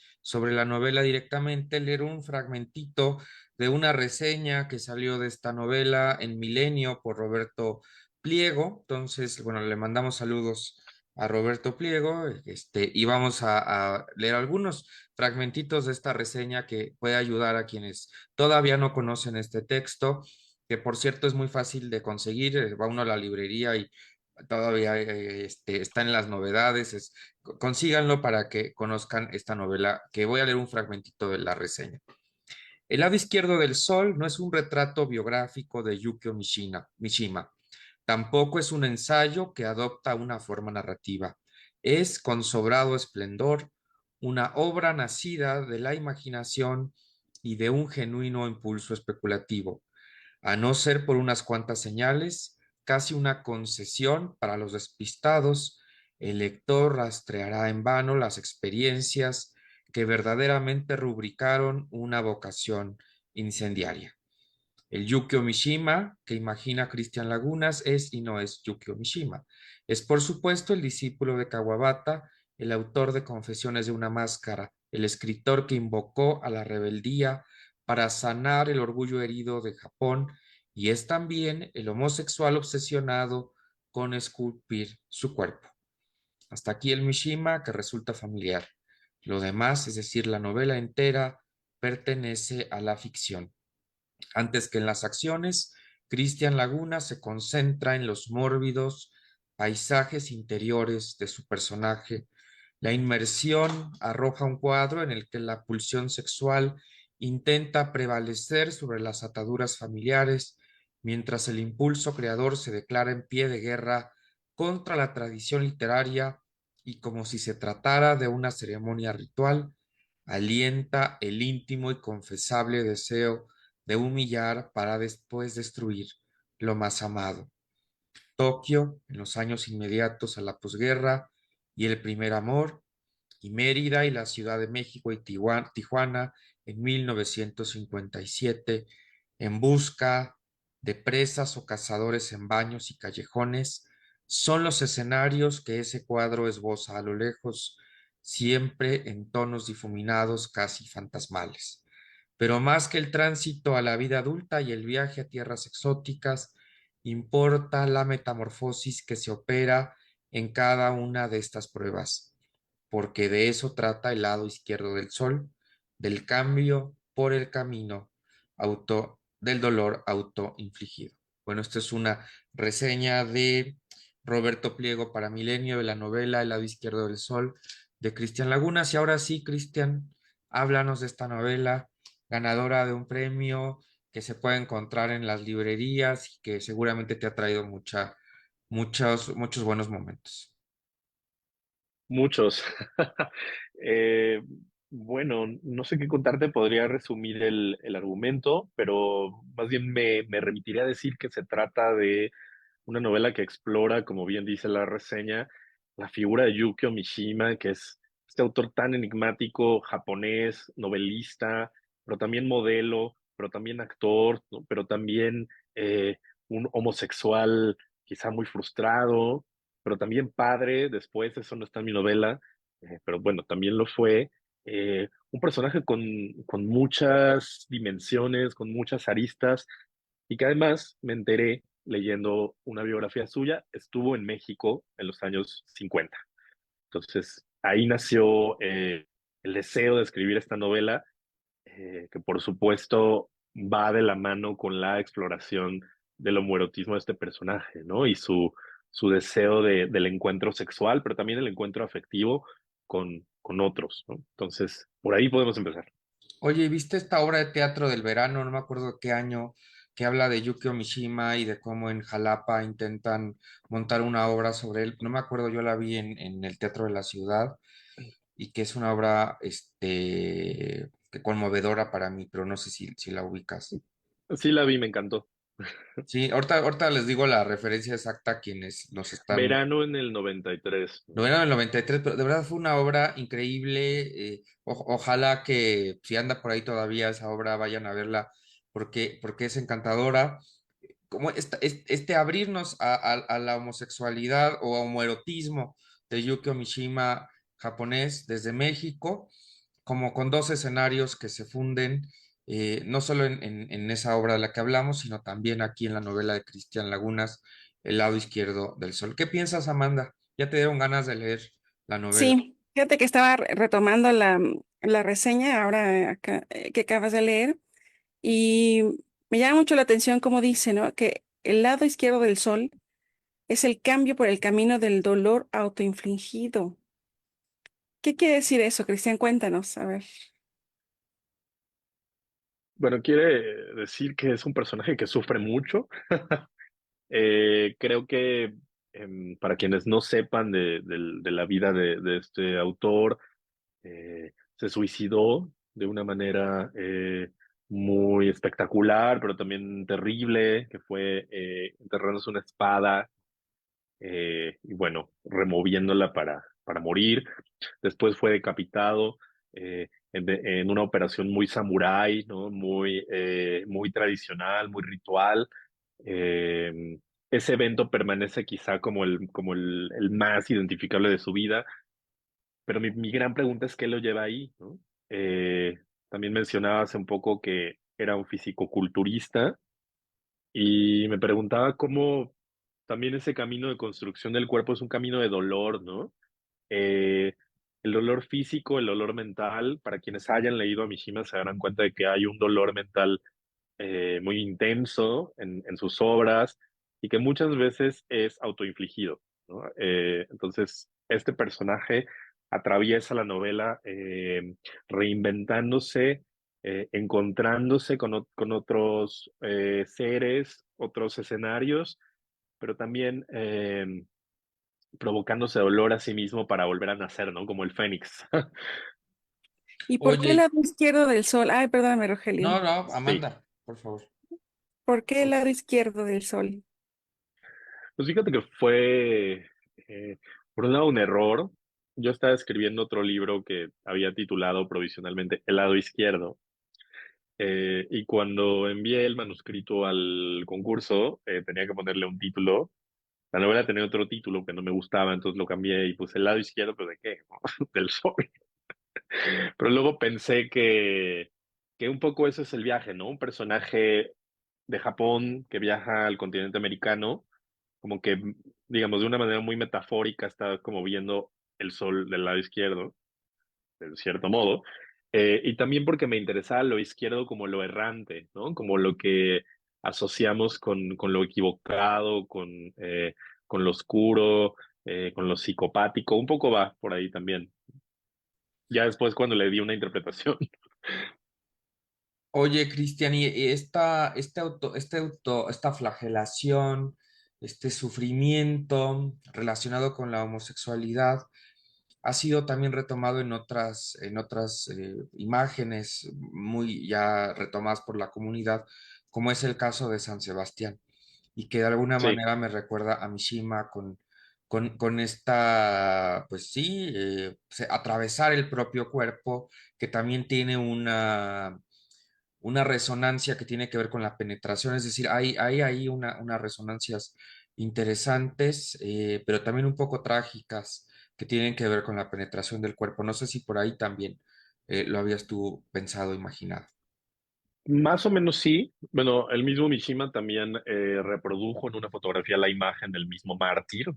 la novela directamente, leer un fragmentito de una reseña que salió de esta novela en Milenio por Roberto Pliego. Entonces, bueno, le mandamos saludos a Roberto Pliego, y vamos a leer algunos fragmentitos de esta reseña que puede ayudar a quienes todavía no conocen este texto, que por cierto es muy fácil de conseguir, va uno a la librería y todavía está en las novedades, consíganlo para que conozcan esta novela, que voy a leer un fragmentito de la reseña. El lado izquierdo del sol no es un retrato biográfico de Yukio Mishima. Tampoco es un ensayo que adopta una forma narrativa. Es, con sobrado esplendor, una obra nacida de la imaginación y de un genuino impulso especulativo. A no ser por unas cuantas señales, casi una concesión para los despistados, el lector rastreará en vano las experiencias que verdaderamente rubricaron una vocación incendiaria. El Yukio Mishima que imagina Cristian Lagunas es y no es Yukio Mishima. Es por supuesto el discípulo de Kawabata, el autor de Confesiones de una máscara, el escritor que invocó a la rebeldía para sanar el orgullo herido de Japón, y es también el homosexual obsesionado con esculpir su cuerpo. Hasta aquí el Mishima que resulta familiar. Lo demás, es decir, la novela entera, pertenece a la ficción. Antes que en las acciones, Cristian Laguna se concentra en los mórbidos paisajes interiores de su personaje. La inmersión arroja un cuadro en el que la pulsión sexual intenta prevalecer sobre las ataduras familiares, mientras el impulso creador se declara en pie de guerra contra la tradición literaria y, como si se tratara de una ceremonia ritual, alienta el íntimo y confesable deseo de humillar para después destruir lo más amado. Tokio, en los años inmediatos a la posguerra, y el primer amor, y Mérida y la Ciudad de México y Tijuana en 1957, en busca de presas o cazadores en baños y callejones, son los escenarios que ese cuadro esboza a lo lejos, siempre en tonos difuminados casi fantasmales. Pero más que el tránsito a la vida adulta y el viaje a tierras exóticas, importa la metamorfosis que se opera en cada una de estas pruebas, porque de eso trata el lado izquierdo del sol, del cambio por el camino del dolor autoinfligido. Bueno, esta es una reseña de Roberto Pliego para Milenio de la novela El lado izquierdo del sol de Cristian Lagunas. Y ahora sí, Cristian, háblanos de esta novela ganadora de un premio que se puede encontrar en las librerías y que seguramente te ha traído muchos buenos momentos. Muchos. Eh, bueno, no sé qué contarte, podría resumir el argumento, pero más bien me remitiría a decir que se trata de una novela que explora, como bien dice la reseña, la figura de Yukio Mishima, que es este autor tan enigmático, japonés, novelista, pero también modelo, pero también actor, ¿no? Pero también un homosexual quizá muy frustrado, pero también padre, después, eso no está en mi novela, pero bueno, también lo fue. Un personaje con muchas dimensiones, con muchas aristas, y que además me enteré leyendo una biografía suya, estuvo en México en los años 50. Entonces, ahí nació el deseo de escribir esta novela, que por supuesto va de la mano con la exploración del homoerotismo de este personaje, ¿no? Y su deseo del encuentro sexual, pero también el encuentro afectivo con otros, ¿no? Entonces, por ahí podemos empezar. Oye, ¿viste esta obra de teatro del verano? No me acuerdo qué año, que habla de Yukio Mishima y de cómo en Jalapa intentan montar una obra sobre él. No me acuerdo, yo la vi en el Teatro de la Ciudad y que es una obra, que conmovedora para mí, pero no sé si la ubicas. Sí la vi, me encantó. Sí, ahorita les digo la referencia exacta a quienes nos están. Verano en el 93, ¿no? Novena del 93, pero de verdad fue una obra increíble. Ojalá que si anda por ahí todavía esa obra, vayan a verla porque es encantadora. Como este abrirnos a la homosexualidad o homoerotismo de Yukio Mishima japonés desde México, como con dos escenarios que se funden, no solo en esa obra de la que hablamos, sino también aquí en la novela de Cristian Lagunas, El lado izquierdo del sol. ¿Qué piensas, Amanda? ¿Ya te dieron ganas de leer la novela? Sí, fíjate que estaba retomando la reseña ahora que acabas de leer y me llama mucho la atención como dice, ¿no? Que el lado izquierdo del sol es el cambio por el camino del dolor autoinfligido. ¿Qué quiere decir eso, Cristian? Cuéntanos, a ver. Bueno, quiere decir que es un personaje que sufre mucho. Creo que para quienes no sepan de la vida de este autor, se suicidó de una manera muy espectacular, pero también terrible, que fue enterrándose una espada y bueno, removiéndola para morir. Después fue decapitado en una operación muy samurái, ¿no? Muy tradicional, muy ritual. Eh, Ese evento permanece quizá como el más identificable de su vida, pero mi gran pregunta es qué lo lleva ahí, ¿no? También mencionaba hace un poco que era un fisicoculturista y me preguntaba cómo también ese camino de construcción del cuerpo es un camino de dolor, ¿no? Eh, el dolor físico, el dolor mental, para quienes hayan leído a Mishima se darán cuenta de que hay un dolor mental muy intenso en sus obras y que muchas veces es autoinfligido, ¿no? Entonces, este personaje atraviesa la novela reinventándose, encontrándose con otros seres, otros escenarios, pero también provocándose dolor a sí mismo para volver a nacer, ¿no? Como el fénix. ¿Y por qué el Oye, lado izquierdo del sol? Ay, perdóname, Rogelio. no, Sí. Amanda, por favor. ¿Por qué el lado izquierdo del sol? Pues fíjate que fue, eh, por un lado, un error. Yo estaba escribiendo otro libro que había titulado provisionalmente El lado izquierdo, y cuando envié el manuscrito al concurso, tenía que ponerle un título. La novela tenía otro título que no me gustaba, entonces lo cambié y puse El lado izquierdo, pero ¿de qué? Del sol. Pero luego pensé que un poco eso es el viaje, ¿no? Un personaje de Japón que viaja al continente americano como que, digamos, de una manera muy metafórica, está como viendo el sol del lado izquierdo, de cierto modo, y también porque me interesaba lo izquierdo como lo errante, ¿no? Como lo que asociamos con lo equivocado, con lo oscuro, con lo psicopático, un poco va por ahí también. Ya después cuando le di una interpretación. Oye, Cristian, y esta flagelación, este sufrimiento relacionado con la homosexualidad, ha sido también retomado en otras imágenes muy ya retomadas por la comunidad, como es el caso de San Sebastián, y que de alguna Sí, manera me recuerda a Mishima con esta, pues sí, atravesar el propio cuerpo, que también tiene una resonancia que tiene que ver con la penetración, es decir, hay ahí unas resonancias interesantes, pero también un poco trágicas que tienen que ver con la penetración del cuerpo. No sé si por ahí también lo habías tú pensado, imaginado. más o menos sí. Bueno, el mismo Mishima también reprodujo en una fotografía la imagen del mismo mártir,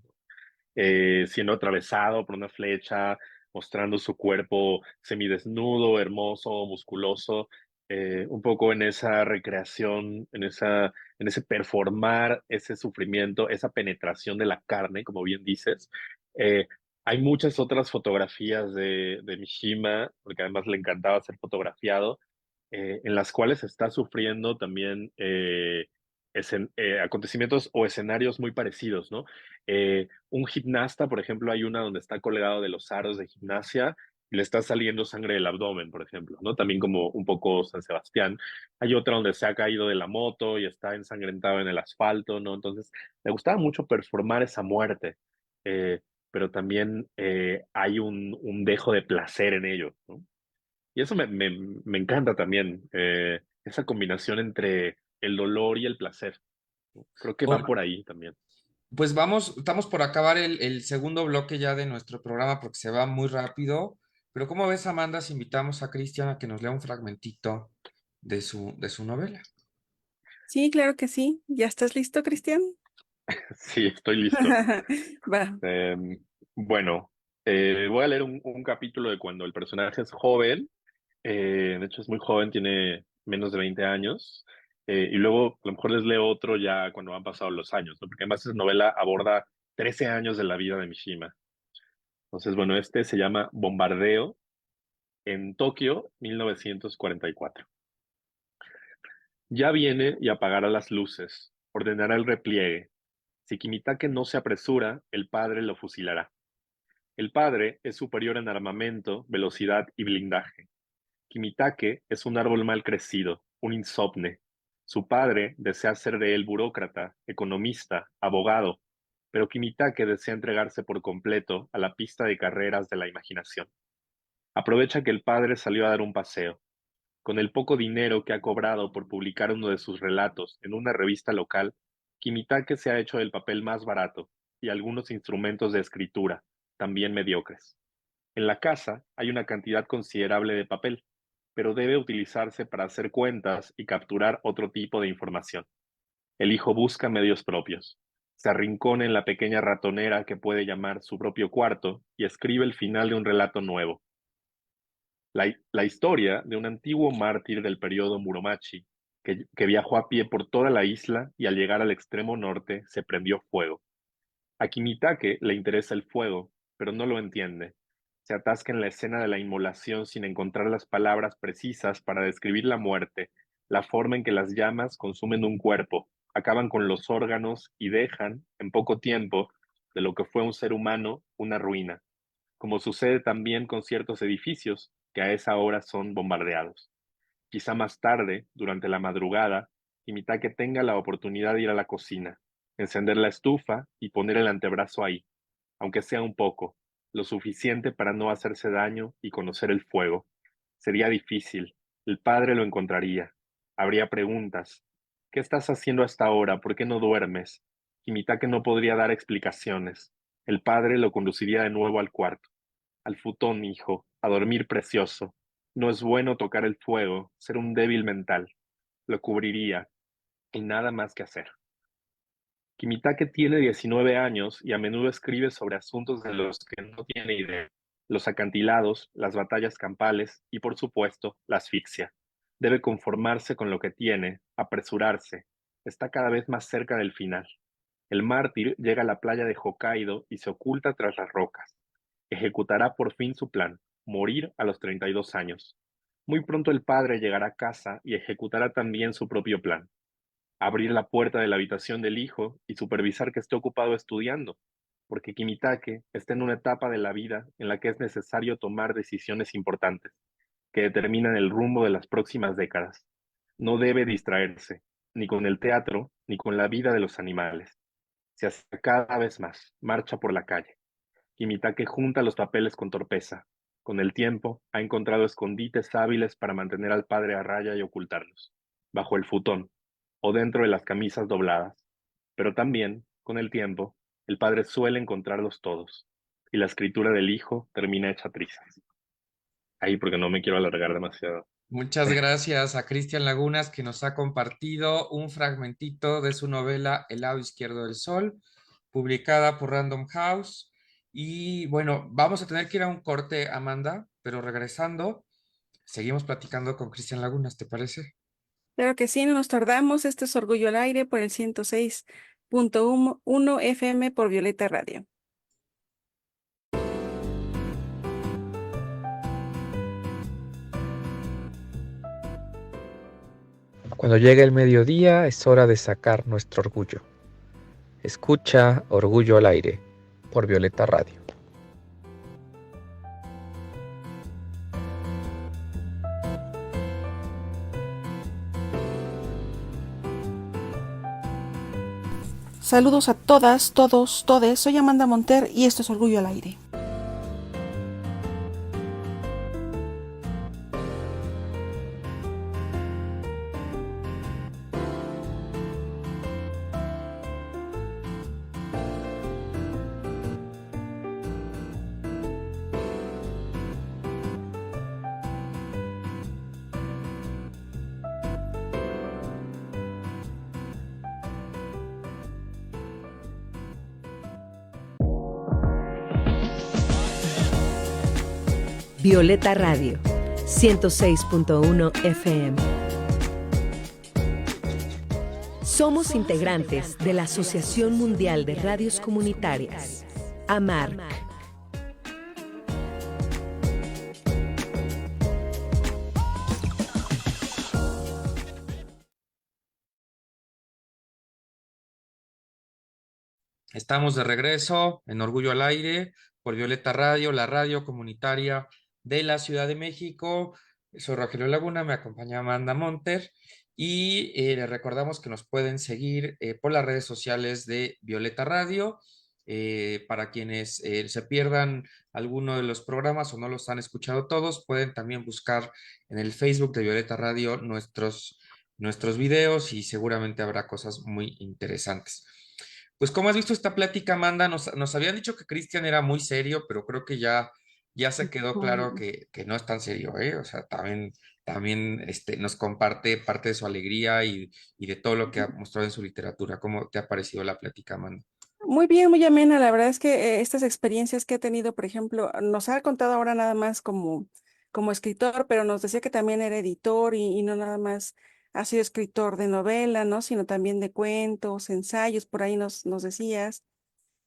siendo atravesado por una flecha, mostrando su cuerpo semidesnudo, hermoso, musculoso, un poco en esa recreación, en ese performar ese sufrimiento, esa penetración de la carne, como bien dices. Eh, Hay muchas otras fotografías de Mishima, porque además le encantaba ser fotografiado, en las cuales está sufriendo también acontecimientos o escenarios muy parecidos, ¿no? Un gimnasta, por ejemplo, hay una donde está colgado de los aros de gimnasia y le está saliendo sangre del abdomen, por ejemplo, ¿no? También como un poco San Sebastián. Hay otra donde se ha caído de la moto y está ensangrentado en el asfalto, ¿no? Entonces, le gustaba mucho performar esa muerte, pero también hay un dejo de placer en ello, ¿no? Y eso me encanta también, esa combinación entre el dolor y el placer. Creo que va Oye, por ahí también. pues vamos, estamos por acabar el segundo bloque ya de nuestro programa porque se va muy rápido, pero ¿cómo ves, Amanda, si invitamos a Cristian a que nos lea un fragmentito de su novela? Sí, claro que sí. ¿Ya estás listo, Cristian? Sí, estoy listo. Va. Eh, bueno, voy a leer un capítulo de cuando el personaje es joven. De hecho, es muy joven, tiene menos de 20 años. Y luego, a lo mejor les leo otro ya cuando han pasado los años, ¿no? Porque además esa novela aborda 13 años de la vida de Mishima. Entonces, bueno, este se llama Bombardeo en Tokio, 1944. Ya viene y apagará las luces, ordenará el repliegue. Si Kimitake no se apresura, el padre lo fusilará. El padre es superior en armamento, velocidad y blindaje. Kimitake es un árbol mal crecido, un insomne. Su padre desea hacer de él burócrata, economista, abogado, pero Kimitake desea entregarse por completo a la pista de carreras de la imaginación. Aprovecha que el padre salió a dar un paseo. Con el poco dinero que ha cobrado por publicar uno de sus relatos en una revista local, Kimitake se ha hecho el papel más barato y algunos instrumentos de escritura, también mediocres. En la casa hay una cantidad considerable de papel, pero debe utilizarse para hacer cuentas y capturar otro tipo de información. El hijo busca medios propios. Se arrincona en la pequeña ratonera que puede llamar su propio cuarto y escribe el final de un relato nuevo. La historia de un antiguo mártir del periodo Muromachi, que viajó a pie por toda la isla y al llegar al extremo norte se prendió fuego. A Kimitake le interesa el fuego, pero no lo entiende. Se atasca en la escena de la inmolación sin encontrar las palabras precisas para describir la muerte, la forma en que las llamas consumen un cuerpo, acaban con los órganos y dejan, en poco tiempo, de lo que fue un ser humano, una ruina, como sucede también con ciertos edificios que a esa hora son bombardeados. Quizá más tarde, durante la madrugada, Kimitake tenga la oportunidad de ir a la cocina, encender la estufa y poner el antebrazo ahí, aunque sea un poco, lo suficiente para no hacerse daño y conocer el fuego. Sería difícil. El padre lo encontraría. Habría preguntas. ¿Qué estás haciendo hasta ahora? ¿Por qué no duermes? Kimitake no podría dar explicaciones. El padre lo conduciría de nuevo al cuarto. Al futón, hijo, a dormir precioso. No es bueno tocar el fuego, ser un débil mental. Lo cubriría, y nada más que hacer. Kimitake tiene 19 años y a menudo escribe sobre asuntos de los que no tiene idea. Los acantilados, las batallas campales y, por supuesto, la asfixia. Debe conformarse con lo que tiene, apresurarse. Está cada vez más cerca del final. El mártir llega a la playa de Hokkaido y se oculta tras las rocas. Ejecutará por fin su plan, morir a los 32 años. Muy pronto el padre llegará a casa y ejecutará también su propio plan: abrir la puerta de la habitación del hijo y supervisar que esté ocupado estudiando, porque Kimitake está en una etapa de la vida en la que es necesario tomar decisiones importantes que determinan el rumbo de las próximas décadas. No debe distraerse, ni con el teatro, ni con la vida de los animales. Se acerca cada vez más, marcha por la calle. Kimitake junta los papeles con torpeza. Con el tiempo, ha encontrado escondites hábiles para mantener al padre a raya y ocultarlos, bajo el futón o dentro de las camisas dobladas. Pero también, con el tiempo, el padre suele encontrarlos todos, y la escritura del hijo termina hecha trizas. Ahí porque no me quiero alargar demasiado. Muchas gracias a Cristian Lagunas que nos ha compartido un fragmentito de su novela El lado izquierdo del sol, publicada por Random House. Y bueno, vamos a tener que ir a un corte, Amanda, pero regresando, seguimos platicando con Cristian Lagunas, ¿te parece? Claro que sí, no nos tardamos. Este es Orgullo al Aire por el 106.1 FM por Violeta Radio. Cuando llegue el mediodía es hora de sacar nuestro orgullo. Escucha Orgullo al Aire por Violeta Radio. Saludos a todas, todos, todes. Soy Amanda Monter y esto es Orgullo al Aire. Violeta Radio, 106.1 FM. Somos integrantes de la Asociación Mundial de Radios Comunitarias, AMARC. Estamos de regreso en Orgullo al Aire por Violeta Radio, la radio comunitaria de la Ciudad de México. Soy Rogelio Laguna, me acompaña Amanda Monter y les recordamos que nos pueden seguir por las redes sociales de Violeta Radio. Para quienes se pierdan alguno de los programas o no los han escuchado todos, pueden también buscar en el Facebook de Violeta Radio nuestros videos y seguramente habrá cosas muy interesantes. Pues como has visto esta plática, Amanda, nos habían dicho que Cristian era muy serio, pero creo que ya se quedó claro que no es tan serio, ¿eh? O sea, también nos comparte parte de su alegría y de todo lo que ha mostrado en su literatura. ¿Cómo te ha parecido la plática, Amanda? Muy bien, muy amena. La verdad es que estas experiencias que ha tenido, por ejemplo, nos ha contado ahora nada más como escritor, pero nos decía que también era editor y no nada más ha sido escritor de novela, ¿no? Sino también de cuentos, ensayos, por ahí nos decías.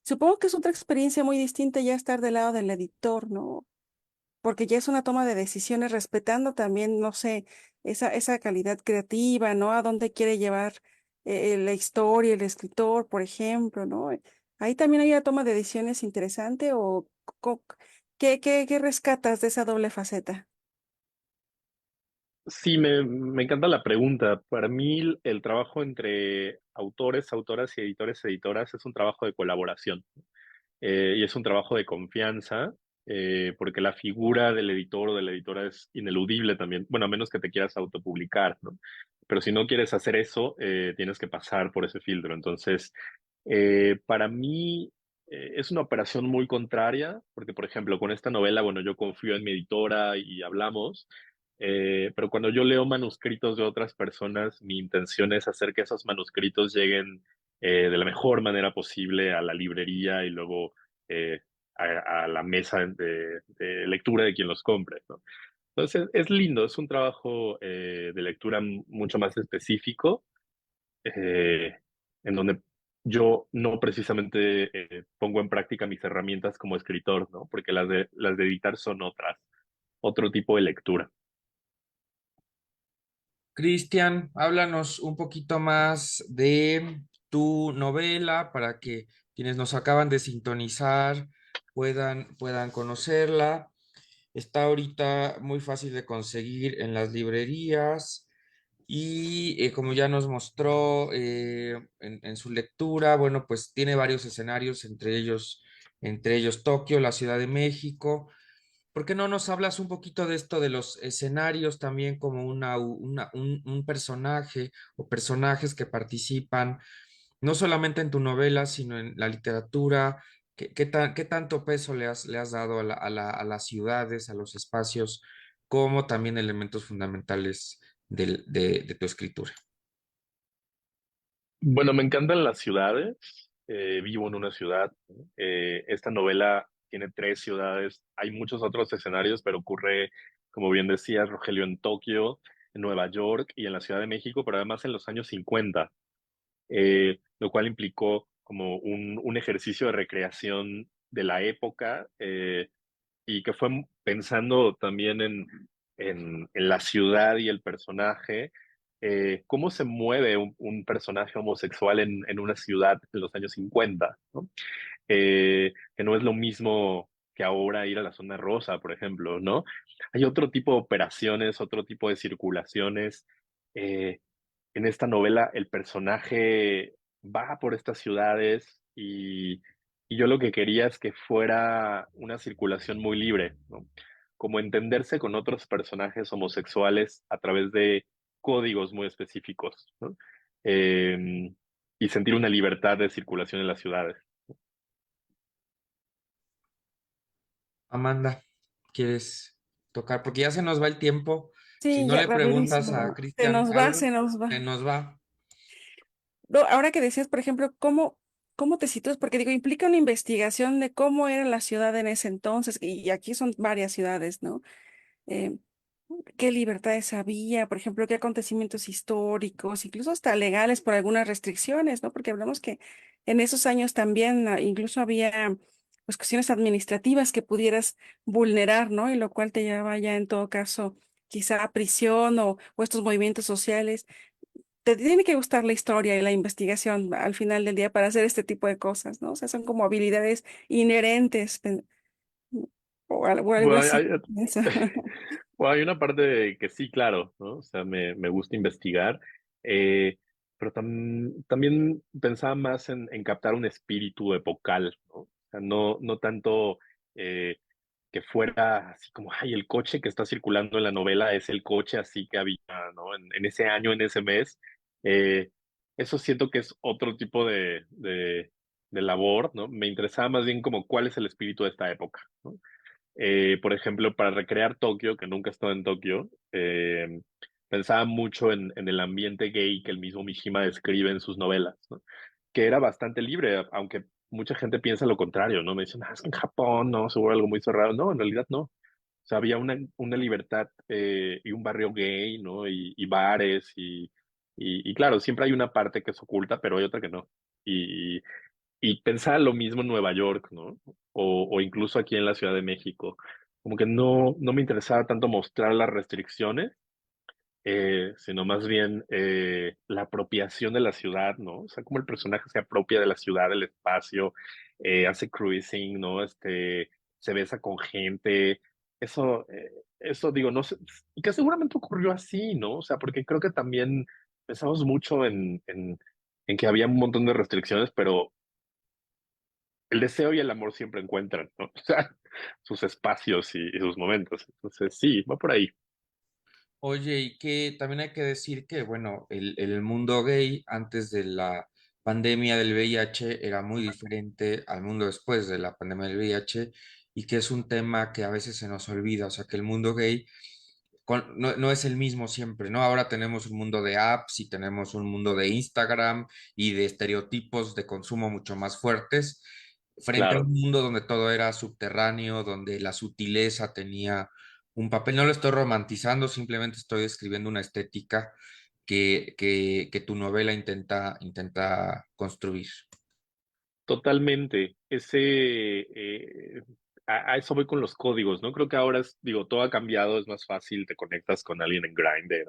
Supongo que es otra experiencia muy distinta ya estar del lado del editor, ¿no? Porque ya es una toma de decisiones respetando también, no sé, esa calidad creativa, ¿no? A dónde quiere llevar la historia, el escritor, por ejemplo, ¿no? Ahí también hay una toma de decisiones interesante o co- ¿qué rescatas de esa doble faceta? Sí, me encanta la pregunta. Para mí el trabajo entre autores, autoras y editores, editoras es un trabajo de colaboración. Y es un trabajo de confianza, porque la figura del editor o de la editora es ineludible también. Bueno, a menos que te quieras autopublicar, ¿no? Pero si no quieres hacer eso, tienes que pasar por ese filtro. Entonces, para mí es una operación muy contraria, porque, por ejemplo, con esta novela, bueno, yo confío en mi editora y hablamos, pero cuando yo leo manuscritos de otras personas, mi intención es hacer que esos manuscritos lleguen de la mejor manera posible a la librería y luego eh, a la mesa de lectura de quien los compre, ¿no? Entonces es lindo, es un trabajo de lectura mucho más específico, eh, en donde yo no precisamente pongo en práctica mis herramientas como escritor, ¿no? Porque las de editar son otras, otro tipo de lectura. Cristian, háblanos un poquito más de tu novela para que quienes nos acaban de sintonizar puedan conocerla. Está ahorita muy fácil de conseguir en las librerías y como ya nos mostró en su lectura, bueno, pues tiene varios escenarios, entre ellos Tokio, la Ciudad de México. ¿Por qué no nos hablas un poquito de esto de los escenarios también como un personaje o personajes que participan no solamente en tu novela, sino en la literatura? ¿Qué tanto peso le has dado a las ciudades, a los espacios, como también elementos fundamentales de tu escritura? Bueno, me encantan las ciudades. Vivo en una ciudad. Esta novela tiene 3 ciudades. Hay muchos otros escenarios, pero ocurre, como bien decías, Rogelio, en Tokio, en Nueva York y en la Ciudad de México, pero además en los años 50, lo cual implicó como un ejercicio de recreación de la época, y que fue pensando también en la ciudad y el personaje, cómo se mueve un personaje homosexual en una ciudad en los años 50, ¿no? Que no es lo mismo que ahora ir a la zona rosa, por ejemplo, ¿no? Hay otro tipo de operaciones, otro tipo de circulaciones. eh, en esta novela el personaje va por estas ciudades y yo lo que quería es que fuera una circulación muy libre, ¿no? Como entenderse con otros personajes homosexuales a través de códigos muy específicos, ¿no? Eh, y sentir una libertad de circulación en las ciudades. Amanda, ¿quieres tocar? Porque ya se nos va el tiempo. Si Sí, no ya le preguntas a rapidísimo. Se Cristian nos va, algo, se nos se va. nos va. No, ahora que decías, por ejemplo, ¿cómo te sitúas? Porque digo, implica una investigación de cómo era la ciudad en ese entonces, y aquí son varias ciudades, ¿no? Eh, ¿Qué libertades había? Por ejemplo, qué acontecimientos históricos, incluso hasta legales por algunas restricciones, ¿no? Porque hablamos que en esos años también incluso había pues cuestiones administrativas que pudieras vulnerar, ¿no? Y lo cual te llevaba ya en todo caso quizá a prisión o estos movimientos sociales. Te tiene que gustar la historia y la investigación al final del día para hacer este tipo de cosas, ¿no? O sea, son como habilidades inherentes o algo Bueno, así. Eso. bueno, hay una parte que sí, claro, ¿no? O sea, me gusta investigar, eh, pero también pensaba más en captar un espíritu epocal, ¿no? O sea, no tanto eh, que fuera así como, ay, el coche que está circulando en la novela es el coche así que había, ¿no? En ese año, en ese mes. Eh, Eso siento que es otro tipo de labor, ¿no? Me interesaba más bien como cuál es el espíritu de esta época, ¿no? Por ejemplo, para recrear Tokio, que nunca he estado en Tokio, pensaba mucho en el ambiente gay que el mismo Mishima describe en sus novelas, ¿no? Que era bastante libre, aunque mucha gente piensa lo contrario, ¿no? Me dicen, es que en Japón, no, seguro algo muy cerrado. No, en realidad no. O sea, había una libertad, y un barrio gay, ¿no? Y bares y claro, siempre hay una parte que es oculta, pero hay otra que no. Y pensaba lo mismo en Nueva York, ¿no? O incluso aquí en la Ciudad de México. Como que no me interesaba tanto mostrar las restricciones, sino más bien la apropiación de la ciudad, ¿no? O sea, cómo el personaje se apropia de la ciudad, del espacio, hace cruising, ¿no? Se besa con gente. Eso digo, no sé, y que seguramente ocurrió así, ¿no? O sea, porque creo que también pensamos mucho en que había un montón de restricciones, pero el deseo y el amor siempre encuentran, ¿no? O sea, sus espacios y sus momentos. Entonces, sí, va por ahí. Oye, y que también hay que decir que, bueno, el mundo gay antes de la pandemia del VIH era muy diferente al mundo después de la pandemia del VIH y que es un tema que a veces se nos olvida, o sea, que el mundo gay no es el mismo siempre, ¿no? Ahora tenemos un mundo de apps y tenemos un mundo de Instagram y de estereotipos de consumo mucho más fuertes, frente a un Claro, mundo donde todo era subterráneo, donde la sutileza tenía un papel. No lo estoy romantizando, simplemente estoy describiendo una estética que tu novela intenta construir. totalmente. A eso voy con los códigos, ¿no? Creo que ahora digo, todo ha cambiado, es más fácil, te conectas con alguien en Grindr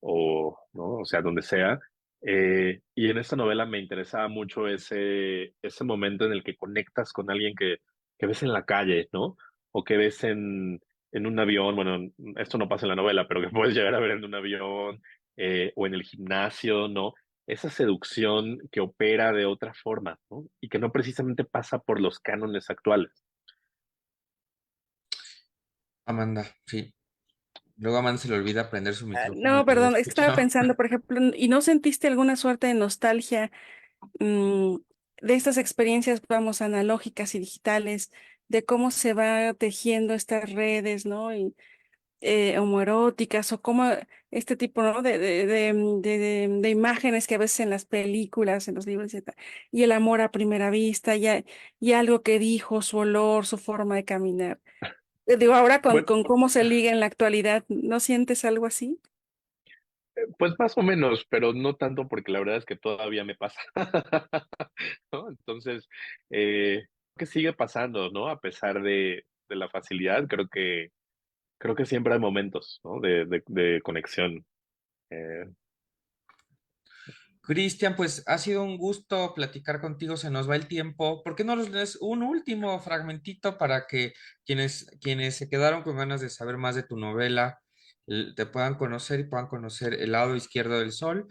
¿no? O sea, donde sea. Y en esta novela me interesaba mucho ese momento en el que conectas con alguien que ves en la calle, ¿no? O que ves en un avión, bueno, esto no pasa en la novela, pero que puedes llegar a ver en un avión o en el gimnasio, ¿no? Esa seducción que opera de otra forma, ¿no? Y que no precisamente pasa por los cánones actuales. Amanda, sí. Luego a Amanda se le olvida prender su micrófono y No, no lo perdón, es que estaba escucho. pensando, por ejemplo, ¿y no sentiste alguna suerte de nostalgia mm, de estas experiencias, vamos, analógicas y digitales, de cómo se va tejiendo estas redes, ¿no? Y homoeróticas o cómo este tipo, ¿no? De imágenes que a veces en las películas, en los libros, y el amor a primera vista, y algo que dijo, su olor, su forma de caminar. Digo, ahora Bueno, con cómo se liga en la actualidad, ¿no sientes algo así? pues más o menos, pero no tanto porque la verdad es que todavía me pasa, ¿no? Entonces, que sigue pasando, ¿no? A pesar de la facilidad, creo que siempre hay momentos, ¿no? De conexión. Eh, Cristian, pues ha sido un gusto platicar contigo, se nos va el tiempo. ¿Por qué no nos lees un último fragmentito para que quienes se quedaron con ganas de saber más de tu novela te puedan conocer y puedan conocer El lado izquierdo del sol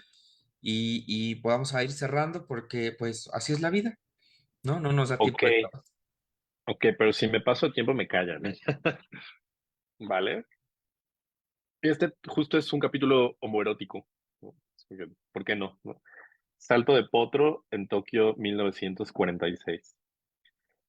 y podamos a ir cerrando porque pues así es la vida, ¿no? No nos da ok, tiempo de todo. ok, pero si me paso el tiempo me callan, ¿eh? ¿Vale? Y este justo es un capítulo homoerótico, ¿no? ¿Por qué no? ¿No? Salto de potro en Tokio 1946.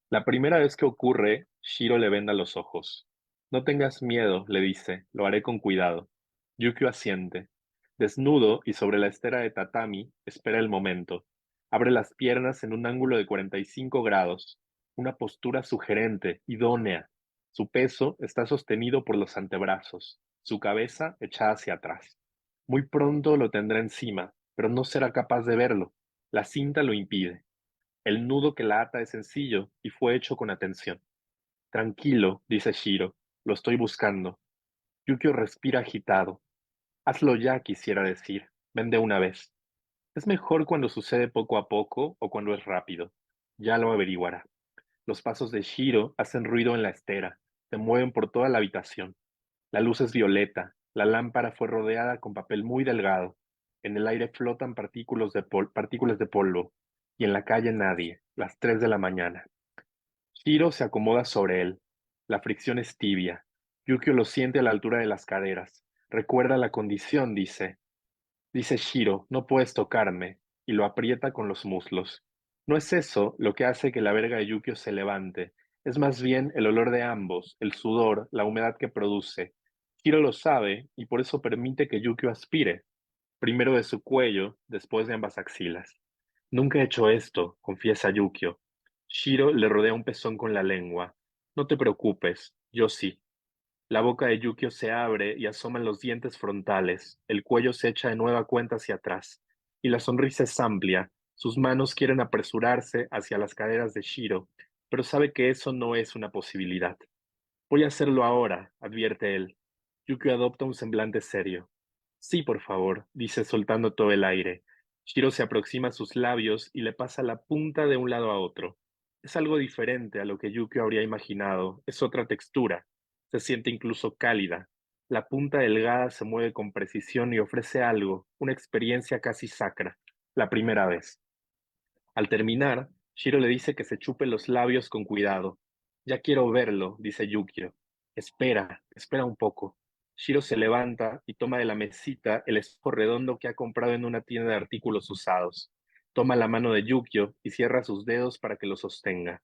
La primera vez que ocurre, Shiro le venda los ojos. No tengas miedo, le dice, lo haré con cuidado. Yukio asiente. Desnudo y sobre la estera de tatami, espera el momento. Abre las piernas en un ángulo de 45 grados, una postura sugerente, idónea. Su peso está sostenido por los antebrazos, su cabeza echada hacia atrás. Muy pronto lo tendrá encima, pero no será capaz de verlo. La cinta lo impide. El nudo que la ata es sencillo y fue hecho con atención. Tranquilo, dice Shiro, lo estoy buscando. Yukio respira agitado. Hazlo ya, quisiera decir. Ven de una vez. Es mejor cuando sucede poco a poco o cuando es rápido. Ya lo averiguará. Los pasos de Shiro hacen ruido en la estera, se mueven por toda la habitación. La luz es violeta, la lámpara fue rodeada con papel muy delgado. En el aire flotan partículas de polvo. Y en la calle nadie, las 3 de la mañana. Shiro se acomoda sobre él. La fricción es tibia. Yukio lo siente a la altura de las caderas. Recuerda la condición, dice. Dice Shiro, no puedes tocarme, y lo aprieta con los muslos. No es eso lo que hace que la verga de Yukio se levante. Es más bien el olor de ambos, el sudor, la humedad que produce. Shiro lo sabe y por eso permite que Yukio aspire, primero de su cuello, después de ambas axilas. Nunca he hecho esto, confiesa Yukio. Shiro le rodea un pezón con la lengua. No te preocupes, yo sí. La boca de Yukio se abre y asoman los dientes frontales. El cuello se echa de nueva cuenta hacia atrás. Y la sonrisa es amplia. Sus manos quieren apresurarse hacia las caderas de Shiro, pero sabe que eso no es una posibilidad. Voy a hacerlo ahora, advierte él. Yukio adopta un semblante serio. Sí, por favor, dice soltando todo el aire. Shiro se aproxima a sus labios y le pasa la punta de un lado a otro. Es algo diferente a lo que Yukio habría imaginado. Es otra textura. Se siente incluso cálida. La punta delgada se mueve con precisión y ofrece algo, una experiencia casi sacra. La primera vez. Al terminar, Shiro le dice que se chupe los labios con cuidado. Ya quiero verlo, dice Yukio. Espera, espera un poco. Shiro se levanta y toma de la mesita el espejo redondo que ha comprado en una tienda de artículos usados. Toma la mano de Yukio y cierra sus dedos para que lo sostenga.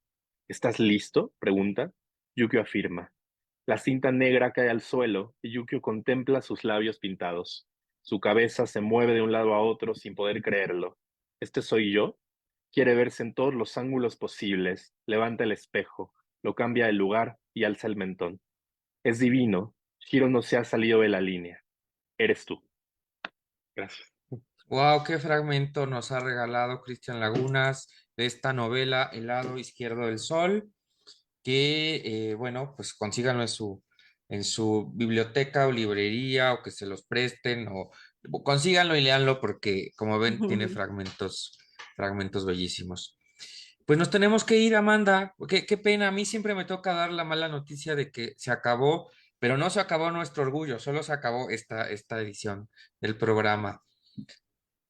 ¿Estás listo? Pregunta. Yukio afirma. La cinta negra cae al suelo y Yukio contempla sus labios pintados. Su cabeza se mueve de un lado a otro sin poder creerlo. ¿Este soy yo? Quiere verse en todos los ángulos posibles, levanta el espejo, lo cambia de lugar y alza el mentón. Es divino, Shiro no se ha salido de la línea. Eres tú. Gracias. Wow, qué fragmento nos ha regalado Cristian Lagunas de esta novela El lado izquierdo del sol, que bueno, pues consíganlo en su biblioteca o librería o que se los presten o Consíganlo y léanlo porque, como ven, tiene Ujú. fragmentos bellísimos. Pues nos tenemos que ir, Amanda. Qué pena. A mí siempre me toca dar la mala noticia de que se acabó, pero no se acabó nuestro orgullo, solo se acabó esta edición del programa.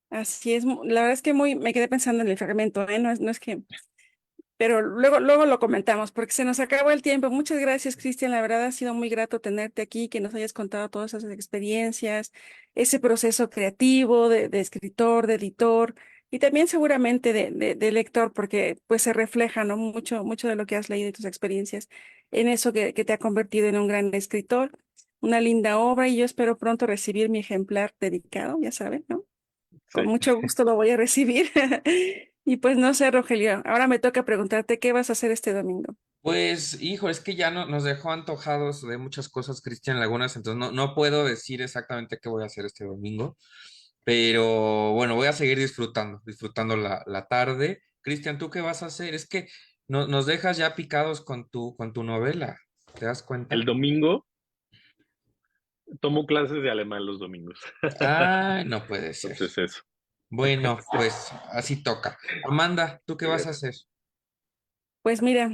Así es, la verdad es que me quedé pensando en el fragmento, ¿eh? No es que, pero luego lo comentamos porque se nos acabó el tiempo. Muchas gracias, Cristian. La verdad ha sido muy grato tenerte aquí, que nos hayas contado todas esas experiencias, ese proceso creativo de escritor, de editor y también seguramente de lector, porque pues se refleja, ¿no? Mucho de lo que has leído y tus experiencias en eso que te ha convertido en un gran escritor, una linda obra y yo espero pronto recibir mi ejemplar dedicado, ya saben, ¿no? Con Sí. mucho gusto lo voy a recibir. Y pues no sé, Rogelio, ahora me toca preguntarte qué vas a hacer este domingo. Pues, hijo, es que ya nos dejó antojados de muchas cosas Cristian Lagunas, entonces no puedo decir exactamente qué voy a hacer este domingo, pero bueno, voy a seguir disfrutando la tarde. Cristian, ¿tú qué vas a hacer? Es que nos dejas ya picados con tu novela, ¿te das El cuenta? domingo tomo clases de alemán los domingos. Ay, no puede ser. Entonces eso. Bueno, pues así toca. Amanda, ¿tú qué Muy vas bien. a hacer? Pues mira,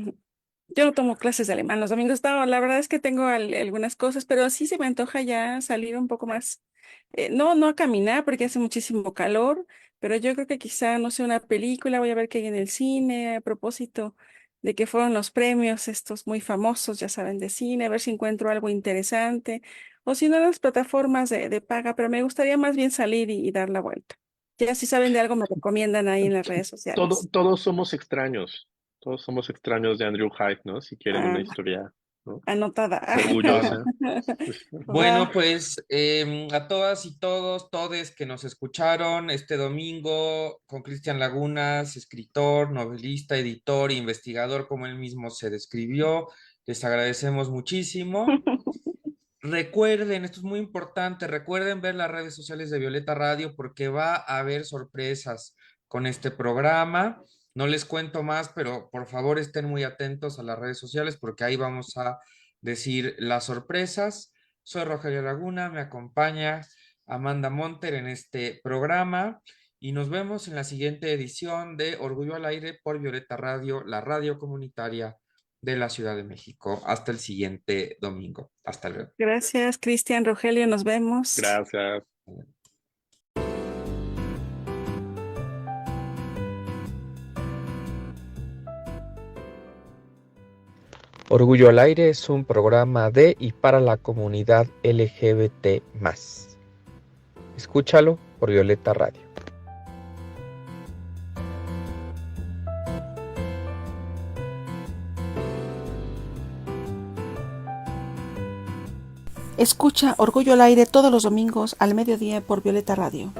yo no tomo clases de alemán los domingos, no, la verdad es que tengo algunas cosas, pero sí se me antoja ya salir un poco más, no a caminar porque hace muchísimo calor, pero yo creo que quizá, no sé, una película, voy a ver qué hay en el cine, a propósito de que fueron los premios estos muy famosos, ya saben, de cine, a ver si encuentro algo interesante, o si no, en las plataformas de paga, pero me gustaría más bien salir y dar la vuelta. Ya si saben de algo, me recomiendan ahí en las redes sociales. Todos somos extraños. Todos somos extraños de Andrew Hyde, ¿no? Si quieren una Ah, historia, ¿no? anotada. Anotada. Orgullosa. Va. Bueno, pues a todas y todes que nos escucharon este domingo con Cristian Lagunas, escritor, novelista, editor, investigador, como él mismo se describió, les agradecemos muchísimo. Recuerden, esto es muy importante, recuerden ver las redes sociales de Violeta Radio porque va a haber sorpresas con este programa. No les cuento más, pero por favor estén muy atentos a las redes sociales porque ahí vamos a decir las sorpresas. Soy Rogelio Laguna, me acompaña Amanda Monter en este programa y nos vemos en la siguiente edición de Orgullo al Aire por Violeta Radio, la radio comunitaria de la Ciudad de México. Hasta el siguiente domingo. Hasta luego. Gracias, Cristian, Rogelio, nos vemos. Gracias. Orgullo al Aire es un programa de y para la comunidad LGBT+. Escúchalo por Violeta Radio. Escucha Orgullo al Aire todos los domingos al mediodía por Violeta Radio.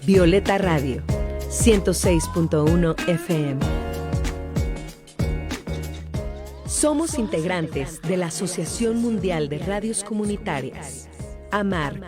Violeta Radio, 106.1 FM. Somos integrantes de la Asociación Mundial de Radios Comunitarias, AMARC.